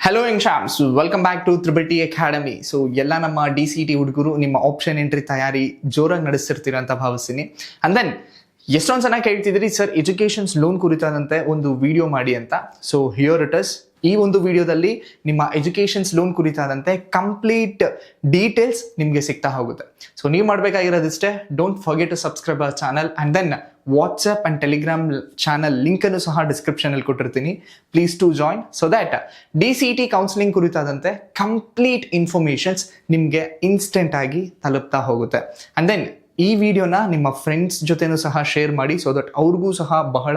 Hello champs, welcome back to triple T academy. So ಎಲ್ಲ ನಮ್ಮ DCT ಹುಡುಗರು ನಿಮ್ಮ ಆಪ್ಷನ್ ಎಂಟ್ರಿ ತಯಾರಿ ಜೋರಾಗಿ ನಡೆಸ್ತಿರ್ತೀರ ಅಂತ ಭಾವಿಸ್ತೀನಿ. ಅಂಡ್ ದೆನ್ ಎಷ್ಟೊಂದು ಜನ ಕೇಳ್ತಿದ್ರಿ ಸರ್ ಎಜುಕೇಷನ್ಸ್ ಲೋನ್ ಕುರಿತಾದಂತೆ ಒಂದು ವಿಡಿಯೋ ಮಾಡಿ ಅಂತ. So here it is. ಈ ಒಂದು ವಿಡಿಯೋದಲ್ಲಿ ನಿಮ್ಮ ಎಜುಕೇಷನ್ಸ್ ಲೋನ್ ಕುರಿತಾದಂತೆ ಕಂಪ್ಲೀಟ್ ಡೀಟೇಲ್ಸ್ ನಿಮಗೆ ಸಿಗ್ತಾ ಹೋಗುತ್ತೆ. ಸೊ ನೀವು ಮಾಡಬೇಕಾಗಿರೋದಿಷ್ಟೇ, don't forget to subscribe our channel and then WhatsApp and Telegram channel ಲಿಂಕನ್ನು ಸಹ ಡಿಸ್ಕ್ರಿಪ್ಷನ್ ಅಲ್ಲಿ ಕೊಟ್ಟಿರ್ತೀನಿ. Please to join so that DCT counselling ಕುರಿತಾದಂತೆ ಕಂಪ್ಲೀಟ್ ಇನ್ಫಾರ್ಮೇಶನ್ಸ್ ನಿಮಗೆ ಇನ್ಸ್ಟೆಂಟ್ ಆಗಿ ತಲುಪ್ತಾ ಹೋಗುತ್ತೆ. ಅಂಡ್ ದೆನ್ ಈ ವಿಡಿಯೋನ ನಿಮ್ಮ ಫ್ರೆಂಡ್ಸ್ ಜೊತೆನೂ ಸಹ ಶೇರ್ ಮಾಡಿ ಸೊ ದಟ್ ಅವ್ರಿಗೂ ಸಹ ಬಹಳ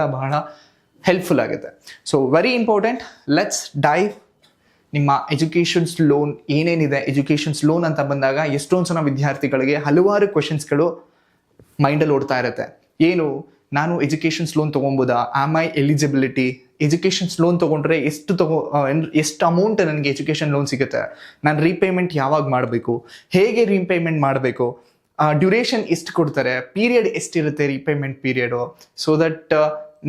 ಹೆಲ್ಪ್ಫುಲ್ ಆಗುತ್ತೆ. So very important, let's dive. ನಿಮ್ಮ ಎಜುಕೇಷನ್ಸ್ ಲೋನ್ ಏನೇನಿದೆ, ಎಜುಕೇಷನ್ಸ್ ಲೋನ್ ಅಂತ ಬಂದಾಗ ಎಷ್ಟೊಂದು ಜನ ವಿದ್ಯಾರ್ಥಿಗಳಿಗೆ ಹಲವಾರು ಕ್ವೆಶನ್ಸ್ಗಳು ಮೈಂಡಲ್ಲಿ ಓಡ್ತಾ ಇರುತ್ತೆ. ಏನು, ನಾನು ಎಜುಕೇಷನ್ಸ್ ಲೋನ್ ತೊಗೊಬೋದಾ, am I eligibility, educations loan ತೊಗೊಂಡ್ರೆ ಎಷ್ಟು ಅಮೌಂಟ್ ನನಗೆ ಎಜುಕೇಷನ್ ಲೋನ್ ಸಿಗುತ್ತೆ, ನಾನು ರೀಪೇಮೆಂಟ್ ಯಾವಾಗ ಮಾಡಬೇಕು, ಹೇಗೆ ರೀಪೇಮೆಂಟ್ ಮಾಡಬೇಕು, ಡ್ಯೂರೇಷನ್ ಎಷ್ಟು ಕೊಡ್ತಾರೆ, ಪೀರಿಯಡ್ ಎಷ್ಟಿರುತ್ತೆ ರೀಪೇಮೆಂಟ್ ಪೀರಿಯಡು, ಸೊ ದಟ್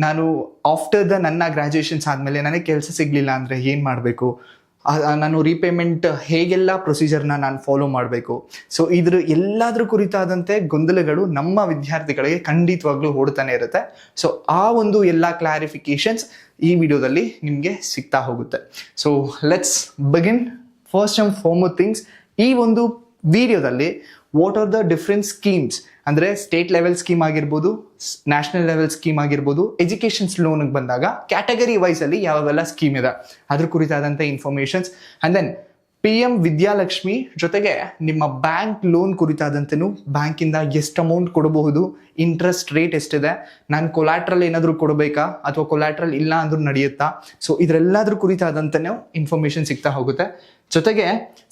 ನಾನು ಆಫ್ಟರ್ ನನ್ನ ಗ್ರ್ಯಾಜುಯೇಷನ್ಸ್ ಆದಮೇಲೆ ನನಗೆ ಕೆಲಸ ಸಿಗಲಿಲ್ಲ ಅಂದರೆ ಏನು ಮಾಡಬೇಕು, ನಾನು ರೀಪೇಮೆಂಟ್ ಹೇಗೆಲ್ಲ ಪ್ರೊಸೀಜರ್ನ ನಾನು ಫಾಲೋ ಮಾಡಬೇಕು. ಸೊ ಎಲ್ಲದ್ರ ಕುರಿತಾದಂತೆ ಗೊಂದಲಗಳು ನಮ್ಮ ವಿದ್ಯಾರ್ಥಿಗಳಿಗೆ ಖಂಡಿತವಾಗ್ಲೂ ಓಡ್ತಾನೆ ಇರುತ್ತೆ. ಸೊ ಆ ಒಂದು ಎಲ್ಲ ಕ್ಲಾರಿಫಿಕೇಶನ್ಸ್ ಈ ವಿಡಿಯೋದಲ್ಲಿ ನಿಮಗೆ ಸಿಗ್ತಾ ಹೋಗುತ್ತೆ. So let's begin. First and foremost things, ಈ ಒಂದು ವಿಡಿಯೋದಲ್ಲಿ what are the different schemes, ಅಂದರೆ ಸ್ಟೇಟ್ ಲೆವೆಲ್ ಸ್ಕೀಮ್ ಆಗಿರ್ಬೋದು, ನ್ಯಾಷನಲ್ ಲೆವೆಲ್ ಸ್ಕೀಮ್ ಆಗಿರ್ಬೋದು, ಎಜುಕೇಷನ್ಸ್ ಲೋನ್ಗೆ ಬಂದಾಗ ಕ್ಯಾಟಗರಿ ವೈಸಲ್ಲಿ ಯಾವೆಲ್ಲ ಸ್ಕೀಮ್ ಇದೆ ಅದ್ರ ಕುರಿತಾದಂಥ informations. And then PM Vidyalakshmi ಜೊತೆಗೆ ನಿಮ್ಮ ಬ್ಯಾಂಕ್ ಲೋನ್ ಕುರಿತಾದಂತೆಯೂ ಬ್ಯಾಂಕಿಂದ ಎಷ್ಟು ಅಮೌಂಟ್ ಕೊಡಬಹುದು, ಇಂಟ್ರೆಸ್ಟ್ ರೇಟ್ ಎಷ್ಟಿದೆ, ನಾನು ಕೊಲ್ಯಾಟ್ರಲ್ ಏನಾದರೂ ಕೊಡಬೇಕಾ ಅಥವಾ ಕೊಲ್ಯಾಟ್ರಲ್ ಇಲ್ಲ ಅಂದ್ರೂ ನಡೆಯುತ್ತಾ, ಸೊ ಇದರೆಲ್ಲದ್ರ ಕುರಿತಾದಂತೆಯೂ ಇನ್ಫಾರ್ಮೇಷನ್ ಸಿಗ್ತಾ ಹೋಗುತ್ತೆ. ಜೊತೆಗೆ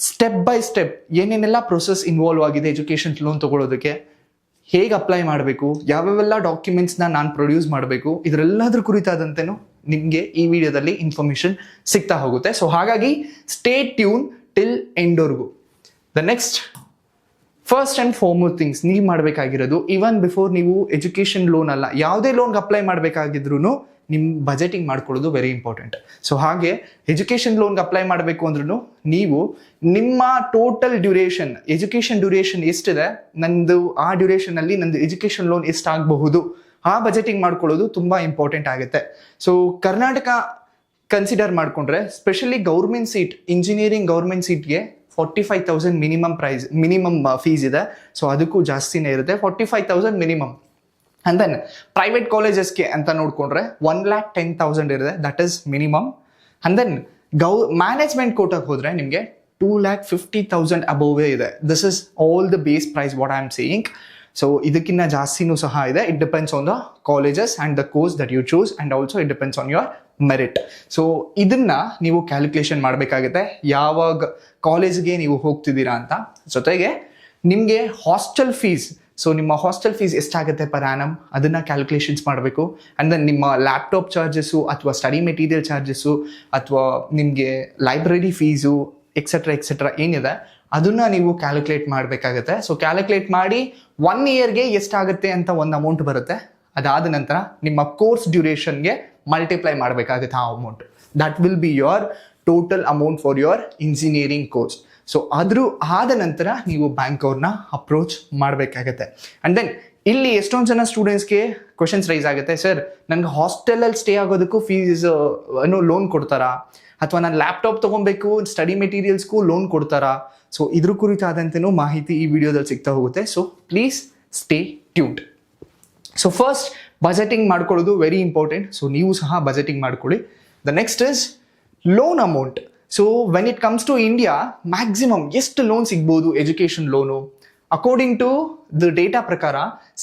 ಸ್ಟೆಪ್ ಬೈ ಸ್ಟೆಪ್ ಏನೇನೆಲ್ಲ ಪ್ರೊಸೆಸ್ ಇನ್ವಾಲ್ವ್ ಆಗಿದೆ ಎಜುಕೇಷನ್ ಲೋನ್ ತಗೊಳ್ಳೋದಕ್ಕೆ, ಹೇಗೆ ಅಪ್ಲೈ ಮಾಡಬೇಕು, ಯಾವ್ಯಾವೆಲ್ಲ ಡಾಕ್ಯುಮೆಂಟ್ಸ್ನ ನಾನು ಪ್ರೊಡ್ಯೂಸ್ ಮಾಡಬೇಕು, ಇದರೆಲ್ಲದ್ರ ಕುರಿತಾದಂತೆಯೂ ನಿಮಗೆ ಈ ವಿಡಿಯೋದಲ್ಲಿ ಇನ್ಫಾರ್ಮೇಷನ್ ಸಿಗ್ತಾ ಹೋಗುತ್ತೆ. ಸೊ ಹಾಗಾಗಿ ಸ್ಟೇ ಟ್ಯೂನ್ ಟಿಲ್ ಎಂಡ್ವರೆಗೂ. The next first and foremost things ನೀವು ಮಾಡಬೇಕಾಗಿರೋದು, ಈವನ್ ಬಿಫೋರ್ ನೀವು ಎಜುಕೇಷನ್ ಲೋನ್ ಅಲ್ಲ ಯಾವುದೇ ಲೋನ್ಗೆ ಅಪ್ಲೈ ಮಾಡಬೇಕಾಗಿದ್ರು ನಿಮ್ಮ ಬಜೆಟಿಂಗ್ ಮಾಡ್ಕೊಳ್ಳೋದು ವೆರಿ ಇಂಪಾರ್ಟೆಂಟ್. ಸೊ ಹಾಗೆ ಎಜುಕೇಷನ್ ಲೋನ್ಗೆ ಅಪ್ಲೈ ಮಾಡಬೇಕು ಅಂದ್ರೂ ನೀವು ನಿಮ್ಮ ಟೋಟಲ್ ಡ್ಯೂರೇಷನ್, ಎಜುಕೇಷನ್ ಡ್ಯೂರೇಷನ್ ಎಷ್ಟಿದೆ, ನಂದು ಆ ಡ್ಯೂರೇಷನಲ್ಲಿ ನಂದು ಎಜುಕೇಷನ್ ಲೋನ್ ಎಷ್ಟಾಗಬಹುದು, ಆ ಬಜೆಟಿಂಗ್ ಮಾಡ್ಕೊಳ್ಳೋದು ತುಂಬ ಇಂಪಾರ್ಟೆಂಟ್ ಆಗುತ್ತೆ. ಸೊ ಕರ್ನಾಟಕ ಕನ್ಸಿಡರ್ ಮಾಡಿಕೊಂಡ್ರೆ specially government seat, engineering government ಸೀಟ್ಗೆ 45,000 ಮಿನಿಮಮ್ ಫೀಸ್ ಇದೆ. ಸೊ ಅದಕ್ಕೂ ಜಾಸ್ತಿನೇ ಇರುತ್ತೆ, 45,000 ಮಿನಿಮಮ್. ಆ್ಯಂಡ್ ದೆನ್ ಪ್ರೈವೇಟ್ ಕಾಲೇಜಸ್ಗೆ ಅಂತ ನೋಡಿಕೊಂಡ್ರೆ 1,10,000 ಇರುತ್ತೆ, that is minimum. And then management ಕೋಟಾಗೆ ಹೋದರೆ ನಿಮಗೆ 2,50,000 ಅಬೋವೇ ಇದೆ. This is all the base price what I am saying. So ಇದಕ್ಕಿಂತ ಜಾಸ್ತಿನೂ ಸಹ ಇದೆ. It depends on the colleges and the course that you choose and also it depends on your merit. So ಇದನ್ನ ನೀವು calculation ಮಾಡಬೇಕಾಗುತ್ತೆ ಯಾವಾಗ ಕಾಲೇಜ್ಗೆ ನೀವು ಹೋಗ್ತಿದ್ದೀರಾ ಅಂತ. ಜೊತೆಗೆ ನಿಮಗೆ ಹಾಸ್ಟೆಲ್ ಫೀಸ್, ಸೊ ನಿಮ್ಮ ಹಾಸ್ಟೆಲ್ ಫೀಸ್ ಎಷ್ಟಾಗುತ್ತೆ ಪರ್ ಆ್ಯನಮ್ ಅದನ್ನು ಕ್ಯಾಲ್ಕುಲೇಷನ್ಸ್ ಮಾಡಬೇಕು. ಆ್ಯಂಡ್ ದೆನ್ ನಿಮ್ಮ ಲ್ಯಾಪ್ಟಾಪ್ ಚಾರ್ಜಸ್ಸು ಅಥವಾ ಸ್ಟಡಿ ಮೆಟೀರಿಯಲ್ ಚಾರ್ಜಸ್ಸು ಅಥವಾ ನಿಮಗೆ ಲೈಬ್ರರಿ ಫೀಸು ಎಕ್ಸೆಟ್ರಾ ಏನಿದೆ ಅದನ್ನು ನೀವು ಕ್ಯಾಲ್ಕುಲೇಟ್ ಮಾಡಬೇಕಾಗುತ್ತೆ. ಸೊ ಕ್ಯಾಲ್ಕುಲೇಟ್ ಮಾಡಿ 1 ಇಯರ್ಗೆ ಎಷ್ಟಾಗುತ್ತೆ ಅಂತ ಒಂದು ಅಮೌಂಟ್ ಬರುತ್ತೆ. ಅದಾದ ನಂತರ ನಿಮ್ಮ ಕೋರ್ಸ್ ಡ್ಯೂರೇಷನ್ಗೆ ಮಲ್ಟಿಪ್ಲೈ ಮಾಡಬೇಕಾಗುತ್ತೆ ಆ amount. That will be your total amount for your engineering course. So ಆದ ನಂತರ ನೀವು ಬ್ಯಾಂಕ್ ಅವ್ರನ್ನ ಅಪ್ರೋಚ್ ಮಾಡಬೇಕಾಗತ್ತೆ. ಆ್ಯಂಡ್ ದೆನ್ ಇಲ್ಲಿ ಎಷ್ಟೊಂದು ಜನ ಸ್ಟೂಡೆಂಟ್ಸ್ಗೆ ಕ್ವಶನ್ಸ್ ರೈಸ್ ಆಗುತ್ತೆ, ಸರ್ ನನಗೆ ಹಾಸ್ಟೆಲಲ್ಲಿ ಸ್ಟೇ ಆಗೋದಕ್ಕೂ ಫೀಸ್ ಲೋನ್ ಕೊಡ್ತಾರಾ, ಅಥವಾ ನಾನು ಲ್ಯಾಪ್ಟಾಪ್ ತೊಗೊಬೇಕು ಸ್ಟಡಿ ಮೆಟೀರಿಯಲ್ಸ್ಗೂ ಲೋನ್ ಕೊಡ್ತಾರಾ. ಸೊ ಇದ್ರ ಕುರಿತಾದಂತೆಯೂ ಮಾಹಿತಿ ಈ ವಿಡಿಯೋದಲ್ಲಿ ಸಿಗ್ತಾ ಹೋಗುತ್ತೆ. So please stay tuned. So first budgeting ಮಾಡ್ಕೊಳ್ಳೋದು ವೆರಿ ಇಂಪಾರ್ಟೆಂಟ್. ಸೊ ನೀವು ಸಹ ಬಜೆಟಿಂಗ್ ಮಾಡ್ಕೊಳ್ಳಿ. The next is loan amount. So when it comes to India, maximum ಎಷ್ಟು ಲೋನ್ ಸಿಗ್ಬೋದು education loan? According to the data ಪ್ರಕಾರ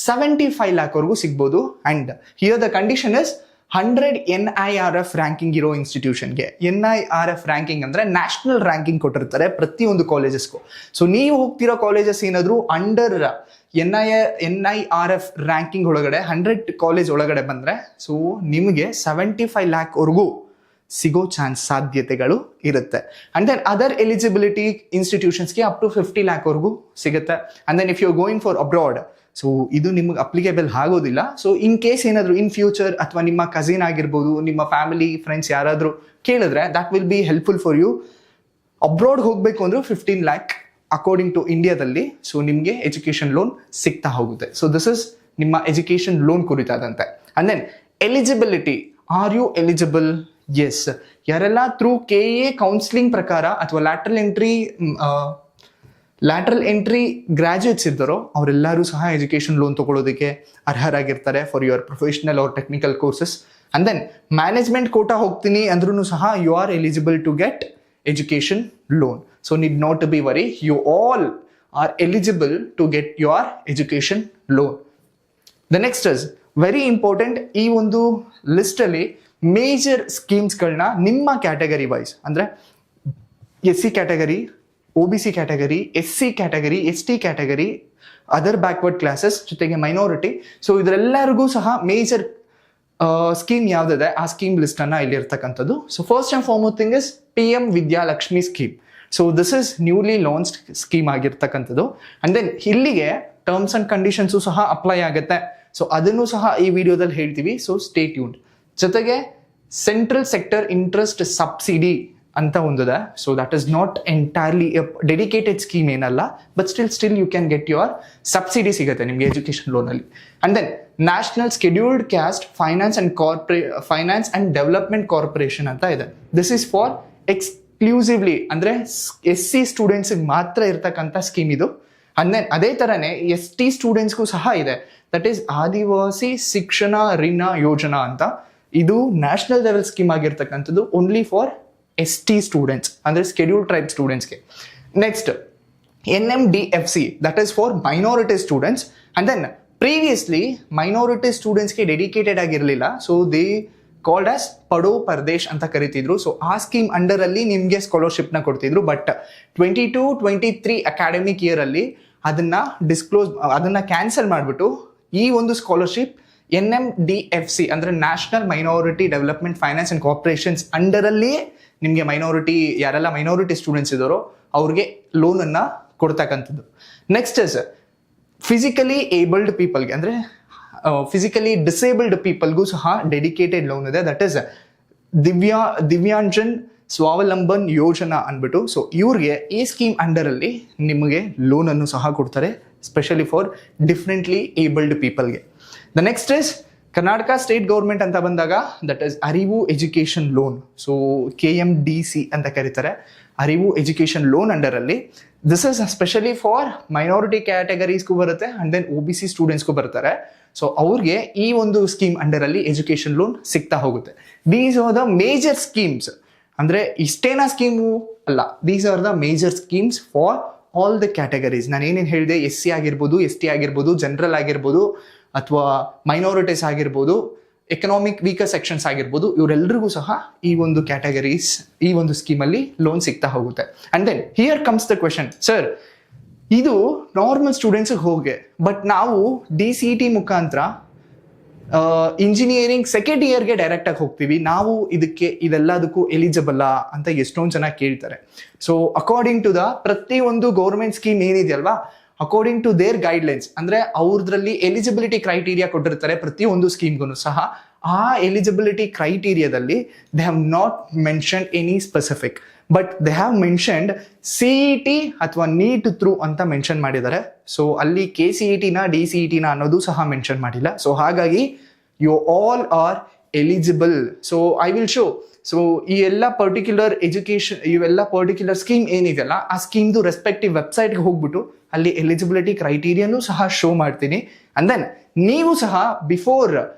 75 ಲ್ಯಾಕ್ವರೆಗೂ ಸಿಗ್ಬೋದು. And here the condition is 100 NIRF ranking ಇರೋ ಇನ್ಸ್ಟಿಟ್ಯೂಷನ್ಗೆ. NIRF ರ್ಯಾಂಕಿಂಗ್ ಅಂದರೆ ನ್ಯಾಷನಲ್ ರ್ಯಾಂಕಿಂಗ್ ಕೊಟ್ಟಿರ್ತಾರೆ ಪ್ರತಿಯೊಂದು ಕಾಲೇಜಸ್ಗೂ. ಸೊ ನೀವು ಹೋಗ್ತಿರೋ ಕಾಲೇಜಸ್ ಏನಾದರೂ ಅಂಡರ್ NIRF ರ್ಯಾಂಕಿಂಗ್ ಒಳಗಡೆ 100 ಕಾಲೇಜ್ ಒಳಗಡೆ ಬಂದರೆ ಸೊ ನಿಮಗೆ 75 ಲ್ಯಾಕ್ವರೆಗೂ ಸಿಗೋ ಸಾಧ್ಯತೆಗಳು ಇರುತ್ತೆ. ಅಂಡ್ ದೆನ್ ಅದರ್ ಎಲಿಜಿಬಿಲಿಟಿ ಇನ್ಸ್ಟಿಟ್ಯೂಷನ್ಸ್ಗೆ ಅಪ್ ಟು 50 ಲ್ಯಾಕ್ವರೆಗೂ ಸಿಗುತ್ತೆ. And then if you going for abroad, so ಇದು ನಿಮಗೆ ಅಪ್ಲಿಕೇಬಲ್ ಆಗೋದಿಲ್ಲ. ಸೊ ಇನ್ ಕೇಸ್ ಏನಾದರೂ ಇನ್ ಫ್ಯೂಚರ್ ಅಥವಾ ನಿಮ್ಮ ಕಸಿನ್ ಆಗಿರ್ಬೋದು, ನಿಮ್ಮ ಫ್ಯಾಮಿಲಿ ಫ್ರೆಂಡ್ಸ್ ಯಾರಾದರೂ ಕೇಳಿದ್ರೆ that will be helpful for you. Abroad ಹೋಗಬೇಕು ಅಂದ್ರೆ 15 ಲ್ಯಾಕ್ ಅಕಾರ್ಡಿಂಗ್ ಟು ಇಂಡಿಯಾದಲ್ಲಿ ಸೊ ನಿಮಗೆ ಎಜುಕೇಷನ್ ಲೋನ್ ಸಿಗ್ತಾ ಹೋಗುತ್ತೆ. ಸೊ ದಿಸ್ ಇಸ್ ನಿಮ್ಮ ಎಜುಕೇಷನ್ ಲೋನ್ ಕುರಿತಾದಂತೆ. And then eligibility, are you eligible? Yes. ಯಾರೆಲ್ಲ ಥ್ರೂ KA ಕೌನ್ಸಿಲಿಂಗ್ ಪ್ರಕಾರ ಅಥವಾ ಲ್ಯಾಟ್ರಲ್ ಎಂಟ್ರಿ ಗ್ರಾಜುಯೇಟ್ಸ್ ಇದ್ದಾರೋ ಅವರೆಲ್ಲರೂ ಸಹ ಎಜುಕೇಷನ್ ಲೋನ್ ತಗೊಳ್ಳೋದಕ್ಕೆ ಅರ್ಹರಾಗಿರ್ತಾರೆ for your professional or technical courses. And then management quota ಹೋಗ್ತೀನಿ ಅಂದ್ರೂ ಸಹ you are eligible to get education loan. So need not to be worried, you all are eligible to get your education loan. The next is very important, ಈ ಒಂದು list ಅಲ್ಲಿ major ಸ್ಕೀಮ್ಸ್ಗಳನ್ನ ನಿಮ್ಮ category wise ಅಂದ್ರೆ SC category, OBC category, SC category, ST category, other backward classes ಜೊತೆಗೆ minority, so ಇದರೆಲ್ಲರಿಗೂ ಸಹ major scheme ಯಾವುದಿದೆ ಆ scheme list ಅನ್ನ ಇಲ್ಲಿ ಇರ್ತಕ್ಕಂಥದ್ದು. So first and foremost thing is PM Vidyalakshmi scheme. So this is newly launched scheme ಆಗಿರ್ತಕ್ಕಂಥದ್ದು. And then ಇಲ್ಲಿಗೆ terms and conditions ಸಹ ಅಪ್ಲೈ ಆಗುತ್ತೆ. ಸೊ ಅದನ್ನು ಸಹ ಈ ವಿಡಿಯೋದಲ್ಲಿ ಹೇಳ್ತೀವಿ. So stay tuned. ಜೊತೆಗೆ ಸೆಂಟ್ರಲ್ ಸೆಕ್ಟರ್ ಇಂಟ್ರೆಸ್ಟ್ ಸಬ್ಸಿಡಿ ಅಂತ ಒಂದಿದೆ. So that is not entirely dedicated scheme ಏನಲ್ಲ, but still you can get your subsidy ಸಿಗುತ್ತೆ ನಿಮಗೆ ಎಜುಕೇಷನ್ ಲೋನಲ್ಲಿ. And then national scheduled caste finance and development corporation ಅಂತ ಇದೆ. ದಿಸ್ ಇಸ್ ಫಾರ್ ಎಕ್ಸ್ಕ್ಲೂಸಿವ್ಲಿ ಅಂದ್ರೆ SC ಸ್ಟೂಡೆಂಟ್ಸ್ಗೆ ಮಾತ್ರ ಇರ್ತಕ್ಕಂಥ ಸ್ಕೀಮ್ ಇದು. ಅಂಡ್ ದೆನ್ ಅದೇ ತರನೇ ST ಸ್ಟೂಡೆಂಟ್ಸ್ಗೂ ಸಹ ಇದೆ. ದಟ್ ಈಸ್ ಆದಿವಾಸಿ ಶಿಕ್ಷಣ ಋಣ ಯೋಜನಾ ಅಂತ. ಇದು ನ್ಯಾಷನಲ್ ಲೆವೆಲ್ ಸ್ಕೀಮ್ ಆಗಿರ್ತಕ್ಕಂಥದ್ದು ಓನ್ಲಿ ಫಾರ್ ST ಸ್ಟೂಡೆಂಟ್ಸ್ ಅಂದ್ರೆ ಸ್ಕೆಡ್ಯೂಲ್ಡ್ ಟ್ರೈಬ್ ಸ್ಟೂಡೆಂಟ್ಸ್ಗೆ. Next NMDFC, that is for minority students. And then previously minority ಸ್ಟೂಡೆಂಟ್ಸ್ಗೆ ಡೆಡಿಕೇಟೆಡ್ ಆಗಿರಲಿಲ್ಲ. So they called as Padho Pardesh ಅಂತ ಕರಿತಿದ್ರು. ಸೊ ಆ ಸ್ಕೀಮ್ ಅಂಡರ್ ಅಲ್ಲಿ ನಿಮಗೆ ಸ್ಕಾಲರ್ಶಿಪ್ ನ ಕೊಡ್ತಿದ್ರು. ಬಟ್ 22-23 ಅಕಾಡೆಮಿಕ್ ಇಯರ್ ಅಲ್ಲಿ ಅದನ್ನ ಕ್ಯಾನ್ಸಲ್ ಮಾಡಿಬಿಟ್ಟು ಈ ಒಂದು ಸ್ಕಾಲರ್ಶಿಪ್ NMDFC ಅಂದ್ರೆ national minority development finance and corporations under ಅಲ್ಲಿ ನಿಮಗೆ ಯಾರೆಲ್ಲ ಮೈನಾರಿಟಿ ಸ್ಟೂಡೆಂಟ್ಸ್ ಇದ್ದಾರೋ ಅವ್ರಿಗೆ ಲೋನ್ ಅನ್ನ ಕೊಡ್ತಕ್ಕಂಥದ್ದು. ನೆಕ್ಸ್ಟ್ ಇಸ್ ಫಿಸಿಕಲಿ ಏಬಲ್ಡ್ ಪೀಪಲ್ಗೆ ಅಂದ್ರೆ ಫಿಸಿಕಲಿ ಡಿಸೇಬಲ್ಡ್ ಪೀಪಲ್ಗೂ ಸಹ ಡೆಡಿಕೇಟೆಡ್ ಲೋನ್ ಇದೆ. ದಟ್ ಇಸ್ ದಿವ್ಯಾಂಜನ್ ಸ್ವಾವಲಂಬನ್ ಯೋಜನಾ ಅಂದ್ಬಿಟ್ಟು. ಸೊ ಇವ್ರಿಗೆ ಈ ಸ್ಕೀಮ್ ಅಂಡರ್ ಅಲ್ಲಿ ನಿಮಗೆ ಲೋನ್ ಅನ್ನು ಸಹ ಕೊಡ್ತಾರೆ, ಸ್ಪೆಷಲಿ ಫಾರ್ ಡಿಫ್ರೆಂಟ್ಲಿ ಏಬಲ್ಡ್ ಪೀಪಲ್ಗೆ. The next is Karnataka state government ಅಂತ ಬಂದಾಗ that is Arivu education loan. So KMDC ಅಂತ ಕರೀತಾರೆ. ಅರಿವು ಎಜುಕೇಷನ್ ಲೋನ್ ಅಂಡರ್ ಅಲ್ಲಿ this is specially for minority ಕ್ಯಾಟಗರೀಸ್ಗೂ ಬರುತ್ತೆ ಅಂಡ್ ದೆನ್ OBC ಸ್ಟೂಡೆಂಟ್ಸ್ಗೂ ಬರ್ತಾರೆ. ಸೊ ಅವ್ರಿಗೆ ಈ ಒಂದು ಸ್ಕೀಮ್ ಅಂಡರ್ ಅಲ್ಲಿ ಎಜುಕೇಷನ್ ಲೋನ್ ಸಿಗ್ತಾ ಹೋಗುತ್ತೆ. These are the major schemes. ಅಂದ್ರೆ ಇಷ್ಟೇನಾ ಸ್ಕೀಮು ಅಲ್ಲ, these are the major schemes for all the categories. ನಾನು ಏನೇನು ಹೇಳಿದೆ, SC ಆಗಿರ್ಬೋದು, ST ಆಗಿರ್ಬೋದು, ಜನರಲ್ ಆಗಿರ್ಬೋದು, ಅಥವಾ ಮೈನಾರಿಟೀಸ್ ಆಗಿರ್ಬೋದು, ಎಕನಾಮಿಕ್ ವೀಕರ್ ಸೆಕ್ಷನ್ಸ್ ಆಗಿರ್ಬೋದು, ಇವರೆಲ್ಲರಿಗೂ ಸಹ ಈ ಒಂದು ಕ್ಯಾಟಗರೀಸ್ ಈ ಒಂದು ಸ್ಕೀಮಲ್ಲಿ ಲೋನ್ ಸಿಗ್ತಾ ಹೋಗುತ್ತೆ. And then here comes the question, sir ಇದು ನಾರ್ಮಲ್ ಸ್ಟೂಡೆಂಟ್ಸ್ಗೆ ಹೋಗಿ ಬಟ್ ನಾವು DCET ಮುಖಾಂತರ ಇಂಜಿನಿಯರಿಂಗ್ ಸೆಕೆಂಡ್ ಇಯರ್ಗೆ ಡೈರೆಕ್ಟ್ ಆಗಿ ಹೋಗ್ತೀವಿ, ನಾವು ಇದೆಲ್ಲದಕ್ಕೂ ಎಲಿಜಿಬಲ್ ಅಂತ ಎಷ್ಟೊಂದು ಜನ ಕೇಳ್ತಾರೆ. ಸೊ ಅಕಾರ್ಡಿಂಗ್ ಟು ದ ಪ್ರತಿಯೊಂದು ಗೌರ್ಮೆಂಟ್ ಸ್ಕೀಮ್ ಏನಿದೆಯಲ್ವಾ, ಅಕಾರ್ಡಿಂಗ್ ಟು ದೇರ್ ಗೈಡ್ಲೈನ್ಸ್ ಅಂದ್ರೆ ಅವ್ರದ್ರಲ್ಲಿ ಎಲಿಜಿಬಿಲಿಟಿ ಕ್ರೈಟೀರಿಯಾ ಕೊಟ್ಟಿರ್ತಾರೆ ಪ್ರತಿಯೊಂದು ಸ್ಕೀಮ್ಗೂ ಸಹ. ಆ ಎಲಿಜಿಬಿಲಿಟಿ ಕ್ರೈಟೀರಿಯಾದಲ್ಲಿ they have not mention any specific, but they have mentioned CET ಅಥವಾ ನೀಟ್ ಥ್ರೂ ಅಂತ ಮೆನ್ಷನ್ ಮಾಡಿದ್ದಾರೆ. ಸೊ ಅಲ್ಲಿ KCET-ನ DCET-ನ ಅನ್ನೋದು ಸಹ ಮೆನ್ಷನ್ ಮಾಡಿಲ್ಲ. ಸೊ ಹಾಗಾಗಿ you all are eligible. So I will show. So ಈ ಎಲ್ಲ ಪರ್ಟಿಕ್ಯುಲರ್ ಇವೆಲ್ಲ ಪರ್ಟಿಕ್ಯುಲರ್ ಸ್ಕೀಮ್ ಏನಿದೆಯಲ್ಲ ಆ ಸ್ಕೀಮ್ದು ರೆಸ್ಪೆಕ್ಟಿವ್ ವೆಬ್ಸೈಟ್ಗೆ ಹೋಗ್ಬಿಟ್ಟು ಅಲ್ಲಿ ಎಲಿಜಿಬಿಲಿಟಿ ಕ್ರೈಟೀರಿಯಾನು ಸಹ ಶೋ ಮಾಡ್ತೀನಿ. ಅಂಡ್ ದೆನ್ ನೀವು ಸಹ before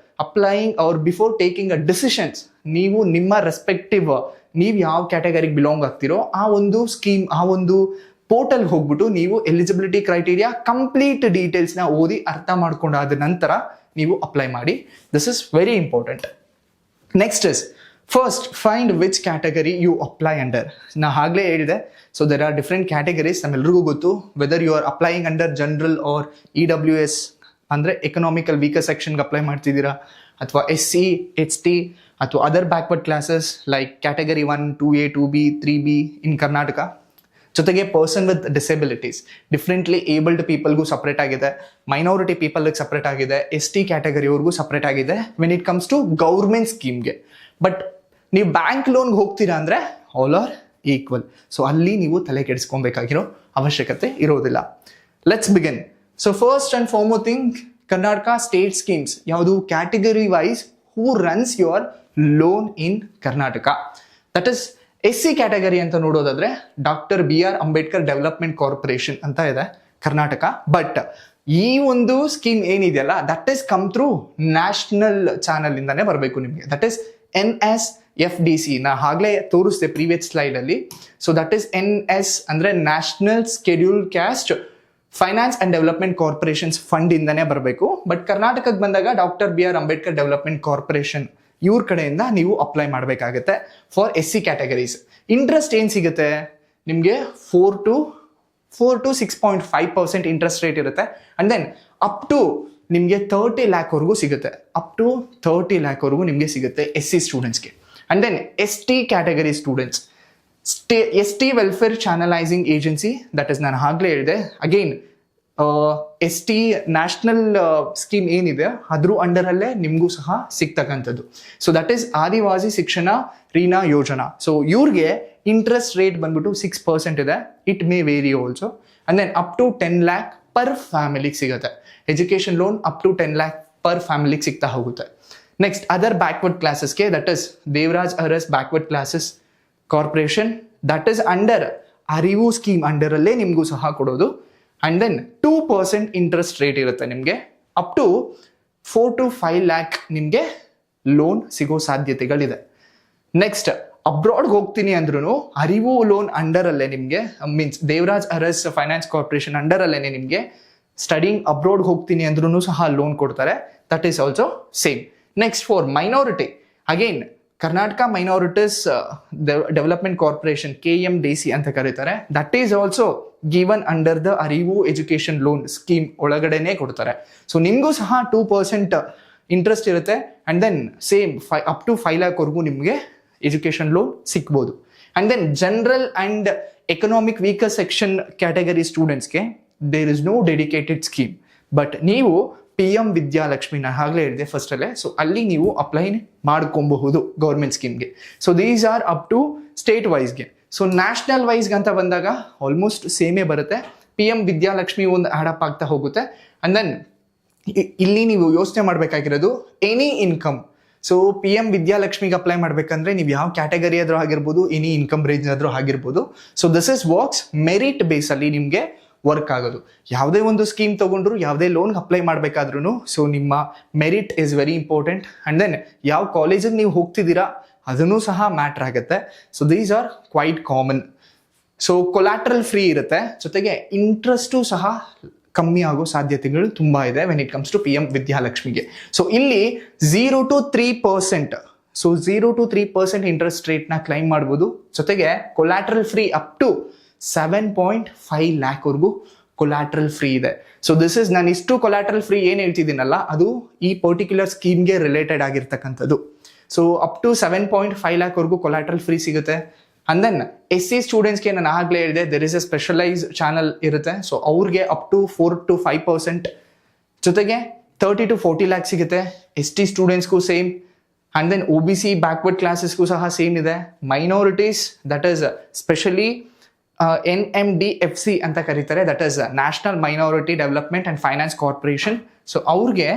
applying or before taking a decisions ನೀವು ನಿಮ್ಮ ರೆಸ್ಪೆಕ್ಟಿವ್ ನೀವು ಯಾವ ಕ್ಯಾಟಗರಿಗೆ ಬಿಲಾಂಗ್ ಆಗ್ತಿರೋ ಆ ಒಂದು ಸ್ಕೀಮ್ ಆ ಒಂದು ಪೋರ್ಟಲ್ ಹೋಗ್ಬಿಟ್ಟು ನೀವು ಎಲಿಜಿಬಿಲಿಟಿ ಕ್ರೈಟೀರಿಯಾ ಕಂಪ್ಲೀಟ್ ಡೀಟೇಲ್ಸ್ನ ಓದಿ ಅರ್ಥ ಮಾಡ್ಕೊಂಡಾದ ನಂತರ ನೀವು ಅಪ್ಲೈ ಮಾಡಿ. This is very important. Next is first find which category you apply under. ನಾ ಆಗಲೇ ಹೇಳಿದೆ. So there are different categories, ನಮ್ಮೆಲ್ಲರಿಗೂ ಗೊತ್ತು. Whether you are applying under general or EWS ಅಂದರೆ ಎಕನಾಮಿಕಲ್ ವೀಕರ್ ಸೆಕ್ಷನ್ಗೆ ಅಪ್ಲೈ ಮಾಡ್ತಿದ್ದೀರಾ, ಅಥವಾ SC, ST ಅಥವಾ other backward classes like category 1, 2A, 2B, 3B in Karnataka. ಜೊತೆಗೆ person with disabilities, differently abled ಪೀಪಲ್ಗೂ separate ಆಗಿದೆ, ಮೈನಾರಿಟಿ ಪೀಪಲ್ಗೆ ಸಪ್ರೇಟ್ ಆಗಿದೆ, ST ಕ್ಯಾಟಗರಿಯವ್ರಿಗೂ ಸಪ್ರೇಟ್ ಆಗಿದೆ when it comes to government ಸ್ಕೀಮ್ಗೆ. ಬಟ್ ನೀವು ಬ್ಯಾಂಕ್ ಲೋನ್ಗೆ ಹೋಗ್ತೀರಾ ಅಂದರೆ ಆಲ್ ಆರ್ ಈಕ್ವಲ್. ಸೊ ಅಲ್ಲಿ ನೀವು ತಲೆ ಕೆಡಿಸ್ಕೊಬೇಕಾಗಿರೋ ಅವಶ್ಯಕತೆ ಇರೋದಿಲ್ಲ. Let's begin. So first and foremost thing, Karnataka state schemes ಯಾವುದು category wise who runs your loan in Karnataka. That is SC category ಅಂತ ನೋಡೋದಾದ್ರೆ doctor BR Ambedkar development corporation ಅಂತ ಇದೆ ಕರ್ನಾಟಕ. ಬಟ್ ಈ ಒಂದು ಸ್ಕೀಮ್ ಏನಿದೆಯಲ್ಲ that is come through national channel ಇಂದಾನೆ ಬರಬೇಕು ನಿಮಗೆ. That is NSFDC. ನಾ ಆಗ್ಲೇ ತೋರಿಸ್ದೆ ಪ್ರೀವಿಯಸ್ ಸ್ಲೈಡ್ ಅಲ್ಲಿ. ಸೊ ದಟ್ ಇಸ್ NS ಅಂದ್ರೆ national schedule caste finance and development corporations fund ಇಂದಾನೆ ಬರಬೇಕು. ಬಟ್ ಕರ್ನಾಟಕಕ್ಕೆ ಬಂದಾಗ doctor BR Ambedkar development corporation ಇವ್ರ ಕಡೆಯಿಂದ ನೀವು ಅಪ್ಲೈ ಮಾಡಬೇಕಾಗತ್ತೆ ಫಾರ್ SC ಕ್ಯಾಟಗರೀಸ್. ಇಂಟ್ರೆಸ್ಟ್ ಏನು ಸಿಗುತ್ತೆ ನಿಮಗೆ 4 to 6.5% ಇಂಟ್ರೆಸ್ಟ್ ರೇಟ್ ಇರುತ್ತೆ. ಅಂಡ್ ದೆನ್ ಅಪ್ ಟು ನಿಮಗೆ 30 lakh ಸಿಗುತ್ತೆ. ಅಪ್ ಟು 30 lakh ನಿಮಗೆ ಸಿಗುತ್ತೆ SC ಸ್ಟೂಡೆಂಟ್ಸ್ಗೆ. And then ST category students, ST welfare channelizing agency, that is ನಾನು ಆಗ್ಲೇ ಹೇಳಿದೆ ಅಗೈನ್ ST ನ್ಯಾಷನಲ್ ಸ್ಕೀಮ್ ಏನಿದೆ ಅದ್ರ ಅಂಡರಲ್ಲೇ ನಿಮಗೂ ಸಹ ಸಿಗ್ತಕ್ಕಂಥದ್ದು. ಸೊ ದಟ್ ಈಸ್ ಆದಿವಾಸಿ ಶಿಕ್ಷಣ ರೀನಾ ಯೋಜನಾ. ಸೊ ಇವ್ರಿಗೆ ಇಂಟ್ರೆಸ್ಟ್ ರೇಟ್ ಬಂದ್ಬಿಟ್ಟು 6% ಇದೆ. It may vary also. And then up to 10 lakh per ಫ್ಯಾಮಿಲಿಗೆ ಸಿಗುತ್ತೆ. Education loan up to 10 lakh per ಫ್ಯಾಮಿಲಿಗೆ ಸಿಗ್ತಾ ಹೋಗುತ್ತೆ. ನೆಕ್ಸ್ಟ್ ಅದರ್ ಬ್ಯಾಕ್ವರ್ಡ್ ಕ್ಲಾಸಸ್ಗೆ that is Devaraj Urs backward classes corporation, that is under Arivu scheme ಅಂಡರಲ್ಲೇ ನಿಮಗೂ ಸಹ ಕೊಡೋದು. ಅಂಡ್ ದೆನ್ 2% ಇಂಟ್ರೆಸ್ಟ್ ರೇಟ್ ಇರುತ್ತೆ ನಿಮಗೆ. ಅಪ್ ಟು 4 to 5 lakh ನಿಮಗೆ ಲೋನ್ ಸಿಗೋ ಸಾಧ್ಯತೆಗಳಿದೆ. ನೆಕ್ಸ್ಟ್ ಅಬ್ರಾಡ್ಗೆ ಹೋಗ್ತೀನಿ ಅಂದ್ರೂ ಅರಿವು ಲೋನ್ ಅಂಡರಲ್ಲೇ ನಿಮಗೆ means Devaraj Urs finance corporation ಅಂಡರಲ್ಲೇ ನಿಮಗೆ ಸ್ಟಡಿಂಗ್ ಅಬ್ರಾಡ್ಗೆ ಹೋಗ್ತೀನಿ ಅಂದ್ರೂ ಸಹ ಲೋನ್ ಕೊಡ್ತಾರೆ. That is also same. Next for minority again Karnataka minorities development corporation KMDC ಅಂತ ಕರೀತಾರೆ. That is also given under the Arivu education loan scheme ಒಳಗಡೆನೆ ಕೊಡ್ತಾರೆ. ಸೊ ನಿಮಗೂ ಸಹ 2% ಇಂಟ್ರೆಸ್ಟ್ ಇರುತ್ತೆ. And then same up to 5 lakh ನಿಮಗೆ ಎಜುಕೇಶನ್ ಲೋನ್ ಸಿಗ್ಬೋದು. And then general and economic weaker section category ಸ್ಟೂಡೆಂಟ್ಸ್ಗೆ there is no dedicated scheme. But ನೀವು PM Vidyalakshmi ನಾನು ಆಗಲೇ ಹೇಳಿದೆ ಫಸ್ಟ್ ಅಲ್ಲೇ. ಸೊ ಅಲ್ಲಿ ನೀವು ಅಪ್ಲೈ ಮಾಡ್ಕೊಬಹುದು ಗೌರ್ಮೆಂಟ್ ಸ್ಕೀಮ್ಗೆ. So these are up to state ವೈಸ್ಗೆ. ಸೊ ನ್ಯಾಷನಲ್ ವೈಸ್ಗೆ ಅಂತ ಬಂದಾಗ ಆಲ್ಮೋಸ್ಟ್ ಸೇಮೇ ಬರುತ್ತೆ. PM ವಿದ್ಯಾಲಕ್ಷ್ಮಿ ಒಂದು ಆ್ಯಡಪ್ ಆಗ್ತಾ ಹೋಗುತ್ತೆ. ಅಂಡ್ ದೆನ್ ಇಲ್ಲಿ ನೀವು ಯೋಚನೆ ಮಾಡಬೇಕಾಗಿರೋದು ಎನಿ ಇನ್ಕಮ್. ಸೊ PM ವಿದ್ಯಾಲಕ್ಷ್ಮಿಗೆ ಅಪ್ಲೈ ಮಾಡ್ಬೇಕಂದ್ರೆ ನೀವು ಯಾವ ಕ್ಯಾಟಗರಿ ಆದ್ರೂ ಆಗಿರ್ಬೋದು, ಎನಿ ಇನ್ಕಮ್ ರೇಂಜ್ ಆದ್ರೂ ಆಗಿರ್ಬೋದು. So this is works merit ಬೇಸಲ್ಲಿ ನಿಮಗೆ ವರ್ಕ್ ಆಗೋದು. ಯಾವುದೇ ಒಂದು ಸ್ಕೀಮ್ ತಗೊಂಡ್ರು, ಯಾವುದೇ ಲೋನ್ಗೆ ಅಪ್ಲೈ ಮಾಡಬೇಕಾದ್ರೂ ಸೊ ನಿಮ್ಮ merit is very important. And then ಯಾವ ಕಾಲೇಜಿಗೆ ನೀವು ಹೋಗ್ತಿದ್ದೀರಾ ಅದನ್ನು ಸಹ ಮ್ಯಾಟ್ರ್ ಆಗುತ್ತೆ. So these are quite common. So collateral free ಇರುತ್ತೆ, ಜೊತೆಗೆ ಇಂಟ್ರೆಸ್ಟು ಸಹ ಕಮ್ಮಿ ಆಗೋ ಸಾಧ್ಯತೆಗಳು ತುಂಬ ಇದೆ when it comes to PM ವಿದ್ಯಾಲಕ್ಷ್ಮಿಗೆ. ಸೊ ಇಲ್ಲಿ 0 to 3%, so 0 to 3% interest ರೇಟ್ನ claim ಮಾಡ್ಬೋದು. ಜೊತೆಗೆ collateral free up to 7.5 lakh collateral free ಇದೆ. ಸೊ ದಿಸ್ ಇಸ್ ನಾನು ಇಷ್ಟು ಕೊಲಾಟ್ರಲ್ ಫ್ರೀ ಏನು ಹೇಳ್ತಿದ್ದೀನಲ್ಲ ಅದು ಈ ಪರ್ಟಿಕ್ಯುಲರ್ ಸ್ಕೀಮ್ಗೆ ರಿಲೇಟೆಡ್ ಆಗಿರ್ತಕ್ಕಂಥದ್ದು. So up to 7.5 lakh collateral free ಸಿಗುತ್ತೆ. ಅಂಡ್ ದೆನ್ SC ಸ್ಟೂಡೆಂಟ್ಸ್ಗೆ ನಾನು ಆಗಲೇ ಹೇಳಿದೆ there is a specialise channel ಇರುತ್ತೆ. ಸೊ ಅವ್ರಿಗೆ ಅಪ್ ಟು 4 to 5%, ಜೊತೆಗೆ 30 to 40 lakh ಸಿಗುತ್ತೆ. ST ಸ್ಟೂಡೆಂಟ್ಸ್ಗೂ same. And then OBC backward ಕ್ಲಾಸಸ್ಗೂ ಸಹ ಸೇಮ್ ಇದೆ. Minorities that is specially NMDFC ಅಂತ ಕರೀತಾರೆ, that is national minority development and finance corporation. So ಅವ್ರಿಗೆ